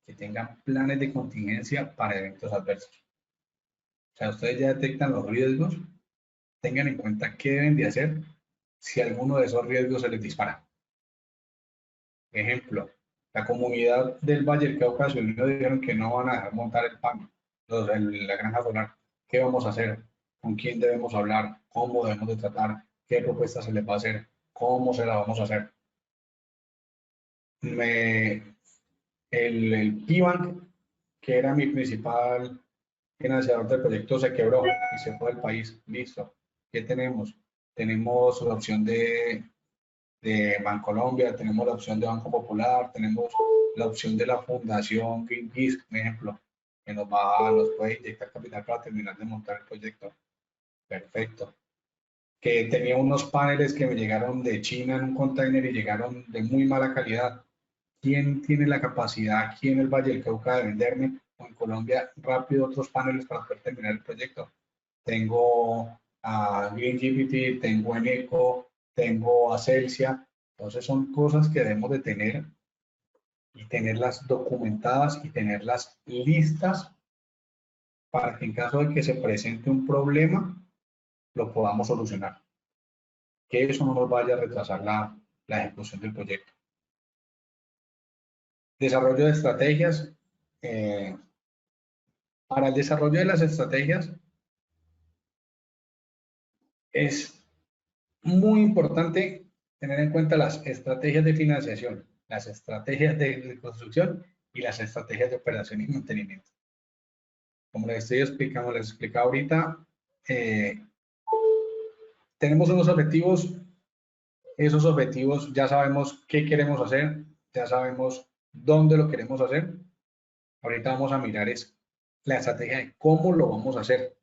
que tengan planes de contingencia para eventos adversos. O sea, ustedes ya detectan los riesgos, tengan en cuenta qué deben de hacer si alguno de esos riesgos se les dispara. Ejemplo, la comunidad del Valle del Cauca se unió y dijeron que no van a dejar montar el PAN, la granja solar. ¿Qué vamos a hacer? ¿Con quién debemos hablar? ¿Cómo debemos de tratar? ¿Qué propuesta se les va a hacer? ¿Cómo se la vamos a hacer? El PIBank, que era mi principal financiador del proyecto, se quebró y se fue del país. Listo. ¿Qué tenemos? Tenemos la opción de Bancolombia, tenemos la opción de Banco Popular, tenemos la opción de la Fundación Greenpeace, por ejemplo, que nos puede inyectar capital para terminar de montar el proyecto. Perfecto. Que tenía unos paneles que me llegaron de China en un container y llegaron de muy mala calidad. ¿Quién tiene la capacidad aquí en el Valle del Cauca de venderme o en Colombia rápido otros paneles para poder terminar el proyecto? Tengo a GreenGPT, tengo Eneco, tengo a Celsia. Entonces son cosas que debemos de tener y tenerlas documentadas y tenerlas listas para que en caso de que se presente un problema lo podamos solucionar. Que eso no nos vaya a retrasar la ejecución del proyecto. Desarrollo de estrategias. Para el desarrollo de las estrategias es muy importante tener en cuenta las estrategias de financiación, las estrategias de construcción y las estrategias de operación y mantenimiento. Como les explicaba ahorita, tenemos unos objetivos. Esos objetivos ya sabemos qué queremos hacer, ya sabemos dónde lo queremos hacer. Ahorita vamos a mirar la estrategia de cómo lo vamos a hacer.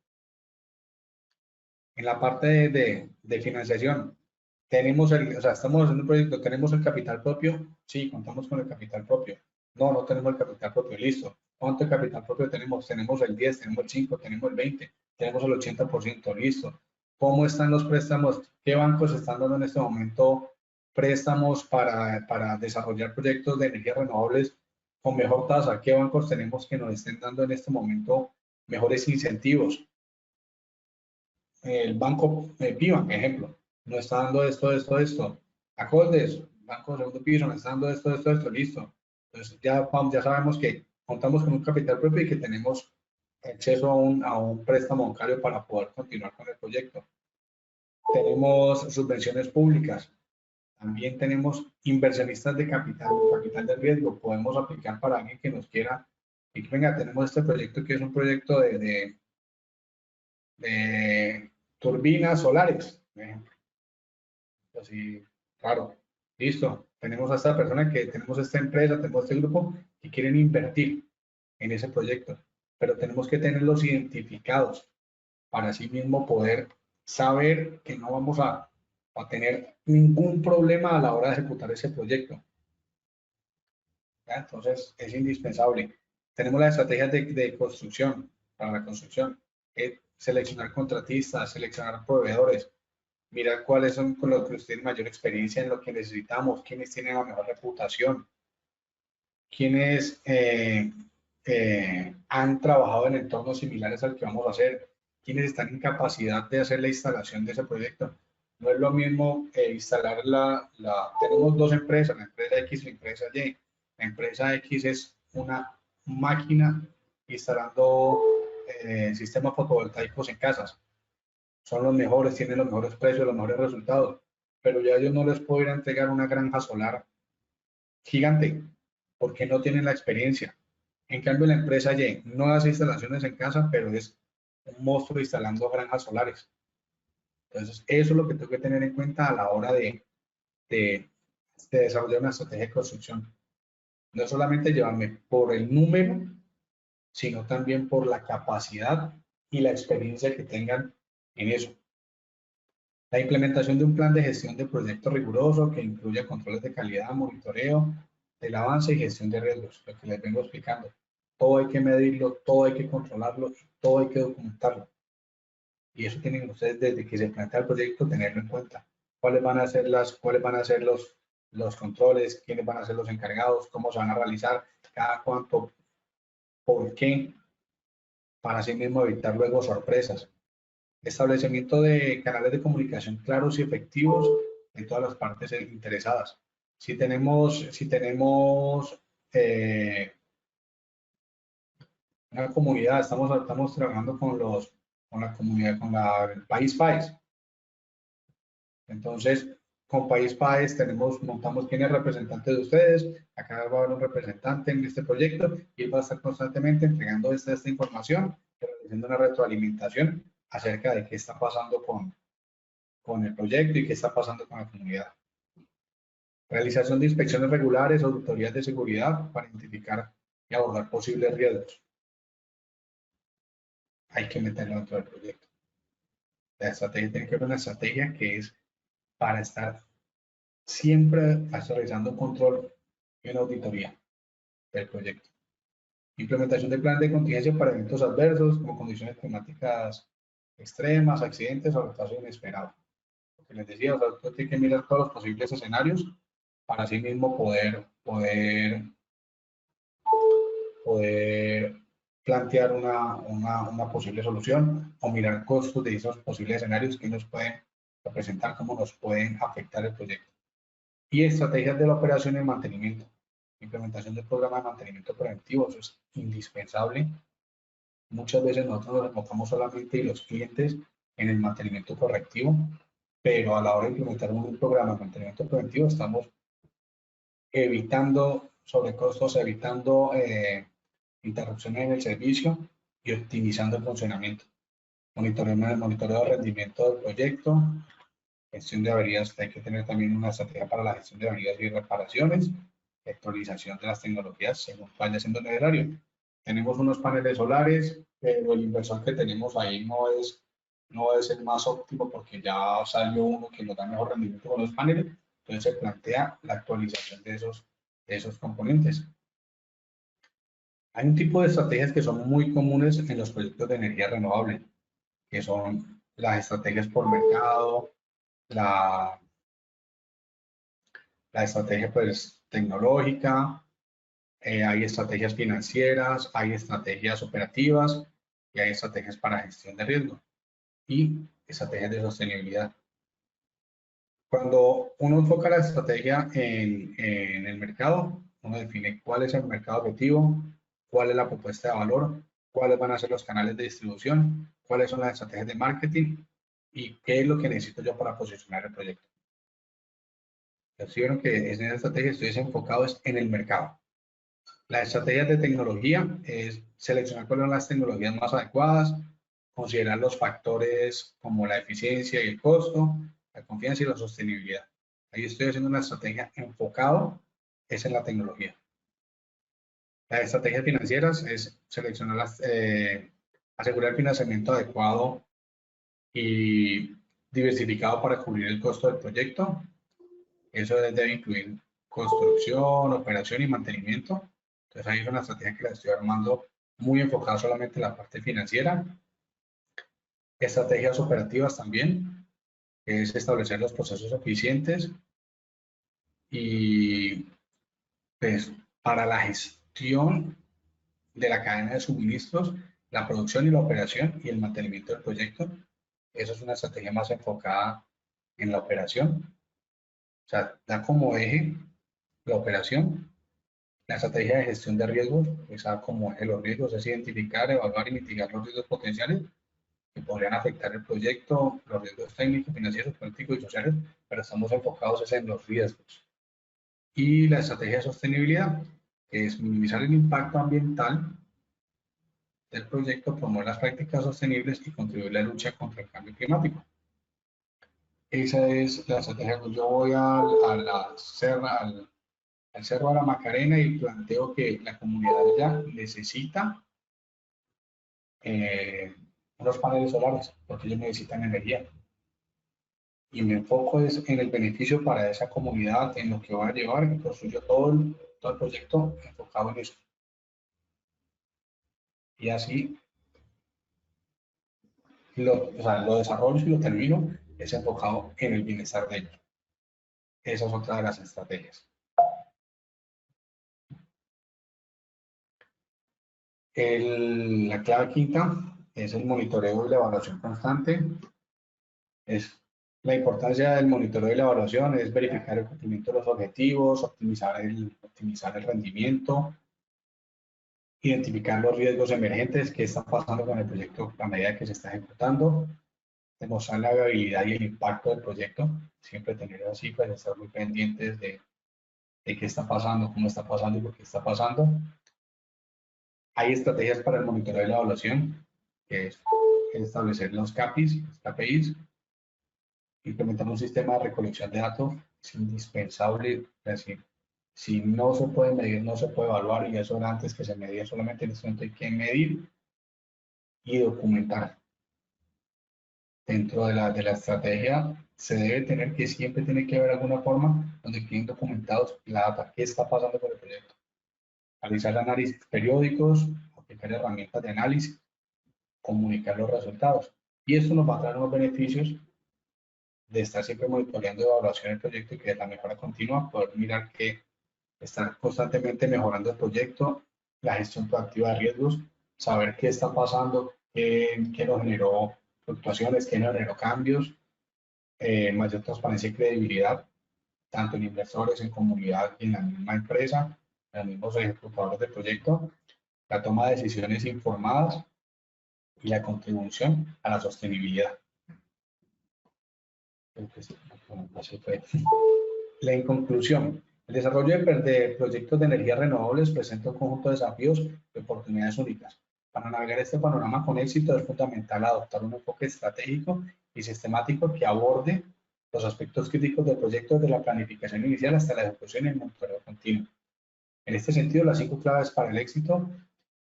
En la parte de financiación, o sea, estamos haciendo un proyecto, ¿tenemos el capital propio? Sí, contamos con el capital propio. No, no tenemos el capital propio, listo. ¿Cuánto de capital propio tenemos? Tenemos el 10, tenemos el 5, tenemos el 20, tenemos el 80%, listo. ¿Cómo están los préstamos? ¿Qué bancos están dando en este momento préstamos para desarrollar proyectos de energías renovables con mejor tasa? ¿Qué bancos tenemos que nos estén dando en este momento mejores incentivos? El banco Piban, ejemplo, nos está dando esto. Acordes, banco de segundo piso, nos está dando esto, listo. Entonces ya sabemos que contamos con un capital propio y que tenemos acceso a un préstamo bancario para poder continuar con el proyecto. Tenemos subvenciones públicas. También tenemos inversionistas de capital de riesgo. Podemos aplicar para alguien que nos quiera. Y venga, tenemos este proyecto que es un proyecto de turbinas solares, por ejemplo. Así, claro, listo. Tenemos a esta persona que tenemos esta empresa, tenemos este grupo que quieren invertir en ese proyecto, pero tenemos que tenerlos identificados para así mismo poder saber que no vamos a tener ningún problema a la hora de ejecutar ese proyecto. ¿Ya? Entonces, es indispensable. Tenemos las estrategias de construcción, para la construcción, seleccionar contratistas, seleccionar proveedores, mirar cuáles son con los que usted tiene mayor experiencia en lo que necesitamos, quiénes tienen la mejor reputación, quiénes han trabajado en entornos similares al que vamos a hacer, quiénes están en capacidad de hacer la instalación de ese proyecto. No es lo mismo instalar tenemos dos empresas, la empresa X y la empresa Y. La empresa X es una máquina instalando sistemas fotovoltaicos en casas. Son los mejores, tienen los mejores precios, los mejores resultados, pero ya yo no les puedo ir a entregar una granja solar gigante porque no tienen la experiencia. En cambio, la empresa Y no hace instalaciones en casa, pero es un monstruo instalando granjas solares. Entonces, eso es lo que tengo que tener en cuenta a la hora de desarrollar una estrategia de construcción. No es solamente llevarme por el número, sino también por la capacidad y la experiencia que tengan en eso. La implementación de un plan de gestión de proyectos riguroso que incluya controles de calidad, monitoreo del avance y gestión de riesgos, lo que les vengo explicando. Todo hay que medirlo, todo hay que controlarlo, todo hay que documentarlo. Y eso tienen ustedes desde que se plantea el proyecto tenerlo en cuenta. ¿Cuáles van a ser los controles? ¿Quiénes van a ser los encargados? ¿Cómo se van a realizar? ¿Cada cuánto? ¿Por qué? Para así mismo evitar luego sorpresas. Establecimiento de canales de comunicación claros y efectivos en todas las partes interesadas. Si tenemos una comunidad, estamos trabajando con la comunidad, el País País. Entonces, con País País montamos quién es representante de ustedes. Acá va a haber un representante en este proyecto y él va a estar constantemente entregando esta información, haciendo una retroalimentación acerca de qué está pasando con el proyecto y qué está pasando con la comunidad. Realización de inspecciones regulares, auditorías de seguridad para identificar y abordar posibles riesgos. Hay que meterlo dentro del proyecto. La estrategia tiene que ser una estrategia que es para estar siempre realizando un control y una auditoría del proyecto. Implementación de planes de contingencia para eventos adversos como condiciones climáticas extremas, accidentes o retraso inesperado. Lo que les decía, o sea, usted tiene que mirar todos los posibles escenarios para así mismo poder plantear una posible solución o mirar costos de esos posibles escenarios que nos pueden representar, cómo nos pueden afectar el proyecto. Y estrategias de la operación y mantenimiento. Implementación del programa de mantenimiento preventivo, eso es indispensable. Muchas veces nosotros nos enfocamos solamente y los clientes en el mantenimiento correctivo, pero a la hora de implementar un programa de mantenimiento preventivo estamos evitando sobrecostos, evitando interrupciones en el servicio y optimizando el funcionamiento. Monitoreo de rendimiento del proyecto, gestión de averías, hay que tener también una estrategia para la gestión de averías y reparaciones, actualización de las tecnologías según vaya siendo necesario. Tenemos unos paneles solares, pero el inversor que tenemos ahí no es no es el más óptimo porque ya salió uno que nos da mejor rendimiento con los paneles, entonces se plantea la actualización de esos componentes. Hay un tipo de estrategias que son muy comunes en los proyectos de energía renovable, que son las estrategias por mercado, la, la estrategia pues, tecnológica, hay estrategias financieras, hay estrategias operativas y hay estrategias para gestión de riesgo y estrategias de sostenibilidad. Cuando uno enfoca la estrategia en el mercado, uno define cuál es el mercado objetivo, cuál es la propuesta de valor, cuáles van a ser los canales de distribución, cuáles son las estrategias de marketing y qué es lo que necesito yo para posicionar el proyecto. Si vieron que en esa estrategia estoy enfocado en el mercado. Las estrategias de tecnología es seleccionar cuáles son las tecnologías más adecuadas, considerar los factores como la eficiencia y el costo, la confianza y la sostenibilidad. Ahí estoy haciendo una estrategia enfocado es en la tecnología. Las estrategias financieras es seleccionar asegurar el financiamiento adecuado y diversificado para cubrir el costo del proyecto. Eso debe incluir construcción, operación y mantenimiento. Entonces ahí es una estrategia que la estoy armando muy enfocada solamente en la parte financiera. Estrategias operativas también, que es establecer los procesos eficientes y pues para la gestión de la cadena de suministros, la producción y la operación y el mantenimiento del proyecto. Eso es una estrategia más enfocada en la operación. O sea, da como eje la operación. La estrategia de gestión de riesgos, esa como eje los riesgos, es identificar, evaluar y mitigar los riesgos potenciales que podrían afectar el proyecto, los riesgos técnicos, financieros, políticos y sociales, pero estamos enfocados en los riesgos. Y la estrategia de sostenibilidad, que es minimizar el impacto ambiental del proyecto, promover las prácticas sostenibles y contribuir a la lucha contra el cambio climático. Esa es la estrategia. Yo voy a la serra, al Cerro de la Macarena y planteo que la comunidad ya necesita unos paneles solares porque ellos necesitan energía. Y mi enfoco es en el beneficio para esa comunidad, en lo que va a llevar, y construyo todo el proyecto enfocado en eso. Y así lo desarrollo y lo termino, es enfocado en el bienestar de ellos. Esa es otra de las estrategias. La clave quinta es el monitoreo y la evaluación constante. La importancia del monitoreo y la evaluación es verificar el cumplimiento de los objetivos, optimizar el rendimiento, identificar los riesgos emergentes, qué está pasando con el proyecto a medida que se está ejecutando, demostrar la viabilidad y el impacto del proyecto, siempre tener las cifras, estar muy pendientes de qué está pasando, cómo está pasando y por qué está pasando. Hay estrategias para el monitoreo y la evaluación, que es establecer los KPIs, implementar un sistema de recolección de datos, es indispensable, es decir, si no se puede medir, no se puede evaluar, y eso era antes que se medía solamente, en este momento hay que medir y documentar. Dentro de la estrategia se debe tener que siempre tiene que haber alguna forma donde queden documentados la data, qué está pasando con el proyecto. Realizar análisis periódicos, aplicar herramientas de análisis, comunicar los resultados. Y esto nos va a traer unos beneficios de estar siempre monitoreando y evaluación del proyecto y que la mejora continua, poder mirar que estar constantemente mejorando el proyecto, la gestión proactiva de riesgos, saber qué está pasando, qué nos generó fluctuaciones, qué nos generó cambios, mayor transparencia y credibilidad, tanto en inversores, en comunidad y en la misma empresa, en los mismos ejecutadores del proyecto, la toma de decisiones informadas y la contribución a la sostenibilidad. En conclusión, el desarrollo de proyectos de energías renovables presenta un conjunto de desafíos y oportunidades únicas. Para navegar este panorama con éxito es fundamental adoptar un enfoque estratégico y sistemático que aborde los aspectos críticos del proyecto desde la planificación inicial hasta la ejecución y el monitoreo continuo. En este sentido, las 5 claves para el éxito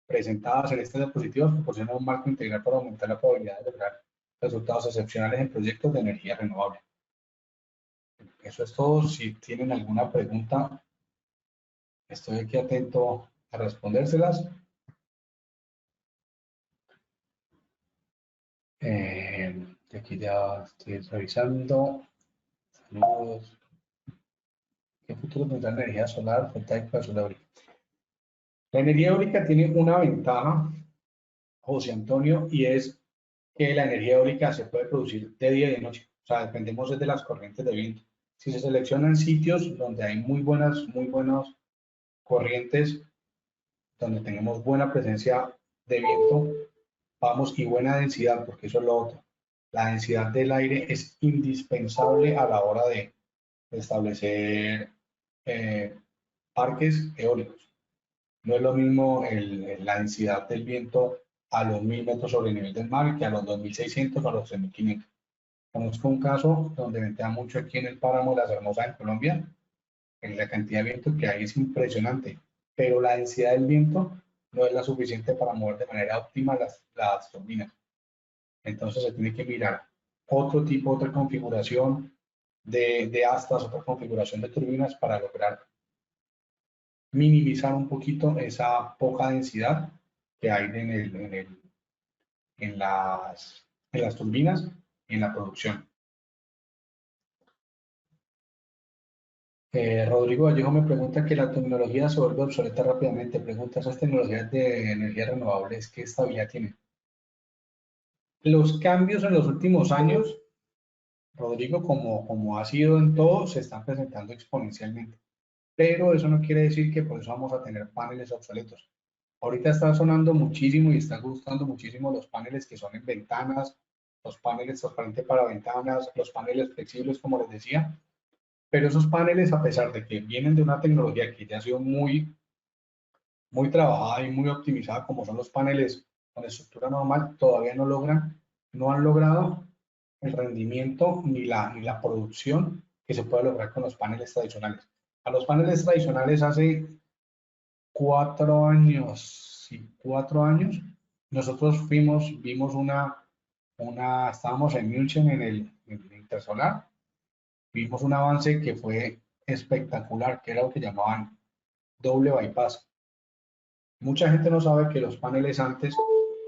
presentadas en estas diapositivas proporcionan un marco integral para aumentar la probabilidad de lograr resultados excepcionales en proyectos de energía renovable. Eso es todo. Si tienen alguna pregunta, estoy aquí atento a respondérselas. Aquí ya estoy revisando. Saludos. ¿Qué futuro tendrá la energía solar, fotovoltaica, solar eólica? La energía eólica tiene una ventaja, José Antonio, y es que la energía eólica se puede producir de día y de noche. O sea, dependemos de las corrientes de viento. Si se seleccionan sitios donde hay muy buenas corrientes, donde tenemos buena presencia de viento, vamos, y buena densidad, porque eso es lo otro. La densidad del aire es indispensable a la hora de establecer parques eólicos. No es lo mismo la densidad del viento a los 1000 metros sobre el nivel del mar que a los 2600 o a los 3500. Conozco un caso donde ventea mucho aquí en el páramo de Las Hermosas en Colombia. La cantidad de viento que hay es impresionante, pero la densidad del viento no es la suficiente para mover de manera óptima las turbinas. Entonces se tiene que mirar otro tipo, otra configuración de astas, otra configuración de turbinas para lograr minimizar un poquito esa poca densidad que hay en las turbinas y en la producción. Rodrigo Vallejo me pregunta que la tecnología se vuelve obsoleta rápidamente. Pregunta, ¿esas tecnologías de energía renovables qué estabilidad tienen? Los cambios en los últimos años, Rodrigo, como ha sido en todo, se están presentando exponencialmente. Pero eso no quiere decir que por eso vamos a tener paneles obsoletos. Ahorita está sonando muchísimo y está gustando muchísimo los paneles que son en ventanas, los paneles transparentes para ventanas, los paneles flexibles, como les decía. Pero esos paneles, a pesar de que vienen de una tecnología que ya ha sido muy trabajada y muy optimizada, como son los paneles con estructura normal, todavía no han logrado el rendimiento ni la producción que se puede lograr con los paneles tradicionales. A los paneles tradicionales hace 4 años, sí, 4 años, nosotros vimos estábamos en München en el Intersolar, vimos un avance que fue espectacular, que era lo que llamaban doble bypass. Mucha gente no sabe que los paneles antes,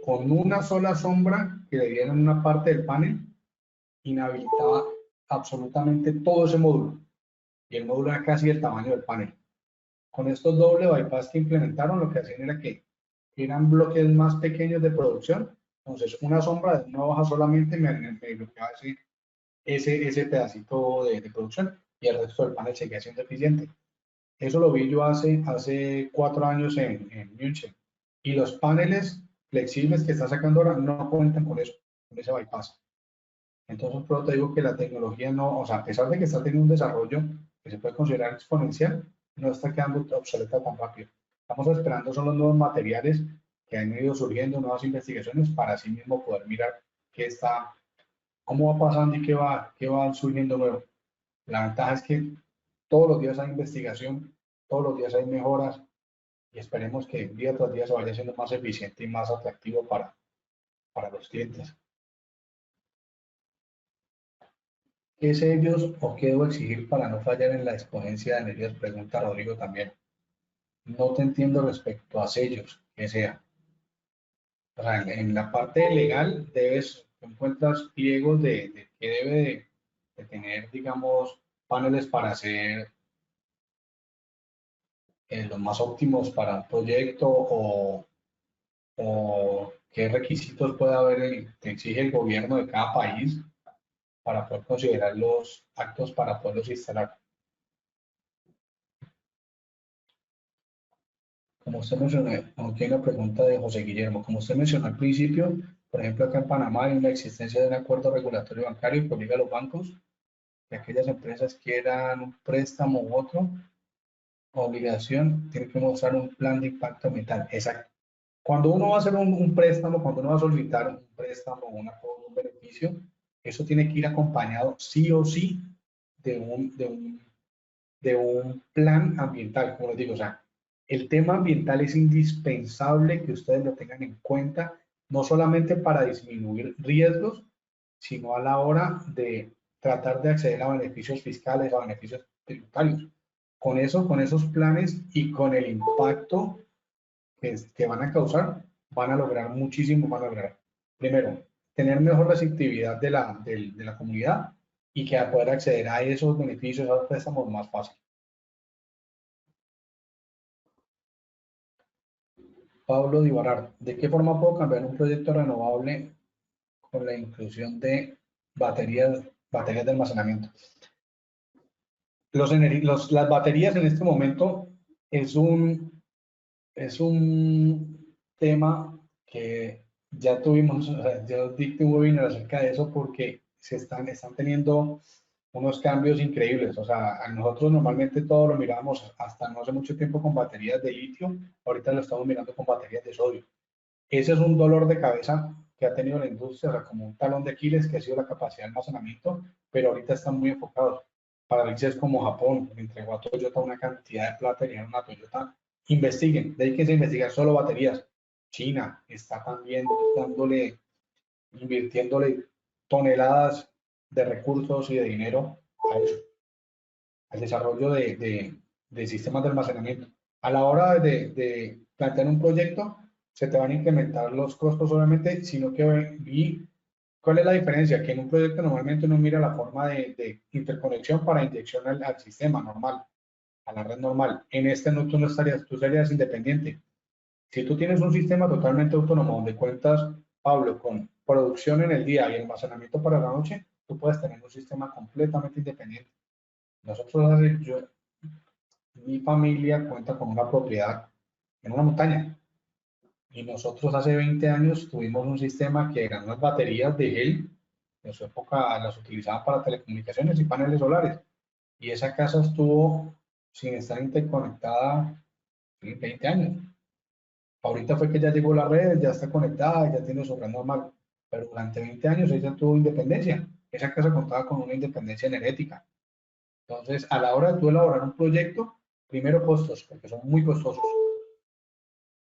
con una sola sombra que le dieran una parte del panel, inhabilitaba absolutamente todo ese módulo. Y el módulo era casi el tamaño del panel. Con estos doble bypass que implementaron, lo que hacían era que eran bloques más pequeños de producción. Entonces, una sombra de una hoja solamente me bloqueaba ese pedacito de producción y el resto del panel seguía siendo eficiente. Eso lo vi yo hace 4 años en München. Y los paneles flexibles que está sacando ahora no cuentan con eso, con ese bypass. Entonces, pero te digo que la tecnología no, o sea, a pesar de que está teniendo un desarrollo que se puede considerar exponencial, no está quedando obsoleta tan rápido. Estamos esperando son los nuevos materiales que han ido surgiendo, nuevas investigaciones para así mismo poder mirar cómo va pasando y qué va surgiendo nuevo. La ventaja es que todos los días hay investigación, todos los días hay mejoras y esperemos que día tras día se vaya siendo más eficiente y más atractivo para los clientes. ¿Qué sellos o qué debo exigir para no fallar en la exponencia de energías? Pregunta Rodrigo también. No te entiendo respecto a sellos, que sea. O sea, en la parte legal encuentras pliegos de que debe de tener, digamos, paneles para hacer los más óptimos para un proyecto o qué requisitos puede haber, que exige el gobierno de cada país para poder considerar los actos para poderlos instalar. Como usted mencionó, aquí hay una pregunta de José Guillermo. Como usted mencionó al principio, por ejemplo, acá en Panamá hay una existencia de un acuerdo regulatorio bancario que obliga a los bancos y a aquellas empresas que quieran un préstamo u otro obligación, tienen que mostrar un plan de impacto ambiental. Exacto. Cuando uno va a hacer un préstamo, cuando uno va a solicitar un préstamo o un beneficio, eso tiene que ir acompañado sí o sí de un plan ambiental, como les digo. O sea, el tema ambiental es indispensable que ustedes lo tengan en cuenta, no solamente para disminuir riesgos, sino a la hora de tratar de acceder a beneficios fiscales, a beneficios tributarios. Con eso, con esos planes y con el impacto que van a causar, van a lograr muchísimo, van a lograr, primero, tener mejor receptividad de la comunidad y que a poder acceder a esos beneficios, a los préstamos más fácil. Pablo Divarar, ¿de qué forma puedo cambiar un proyecto renovable con la inclusión de baterías de almacenamiento? Las baterías en este momento es un tema que ya tuvimos, o sea, yo dicté un webinar acerca de eso porque están teniendo unos cambios increíbles. O sea, a nosotros normalmente todo lo mirábamos hasta no hace mucho tiempo con baterías de litio, ahorita lo estamos mirando con baterías de sodio. Ese es un dolor de cabeza que ha tenido la industria, o sea, como un talón de Aquiles que ha sido la capacidad de almacenamiento, pero ahorita están muy enfocados. Países como Japón le entregó a Toyota una cantidad de plata y era una Toyota. Investiguen, dedíquense a investigar solo baterías. China está también invirtiéndole toneladas de recursos y de dinero a eso, al desarrollo de sistemas de almacenamiento. A la hora de plantear un proyecto, se te van a incrementar los costos, obviamente, sino que vi cuál es la diferencia, que en un proyecto normalmente uno mira la forma de interconexión para inyección al sistema normal, a la red normal. En este no, tú no estarías, tú serías independiente. Si tú tienes un sistema totalmente autónomo donde cuentas, Pablo, con producción en el día y almacenamiento para la noche, tú puedes tener un sistema completamente independiente. Nosotros, mi familia cuenta con una propiedad en una montaña y nosotros hace 20 años tuvimos un sistema que eran unas baterías de gel, en su época las utilizaban para telecomunicaciones y paneles solares y esa casa estuvo sin estar interconectada 20 años. Ahorita fue que ya llegó la red, ya está conectada, ya tiene su red normal, pero durante 20 años ella tuvo independencia. Esa casa contaba con una independencia energética. Entonces, a la hora de tú elaborar un proyecto, primero costos, porque son muy costosos.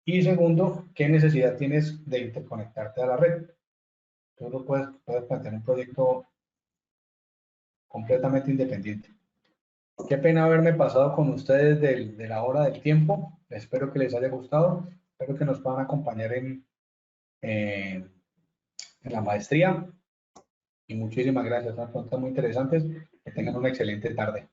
Y segundo, ¿qué necesidad tienes de interconectarte a la red? Tú no puedes plantear un proyecto completamente independiente. Qué pena haberme pasado con ustedes de la hora del tiempo. Espero que les haya gustado. Espero que nos puedan acompañar en la maestría. Y muchísimas gracias. Son preguntas muy interesantes. Que tengan una excelente tarde.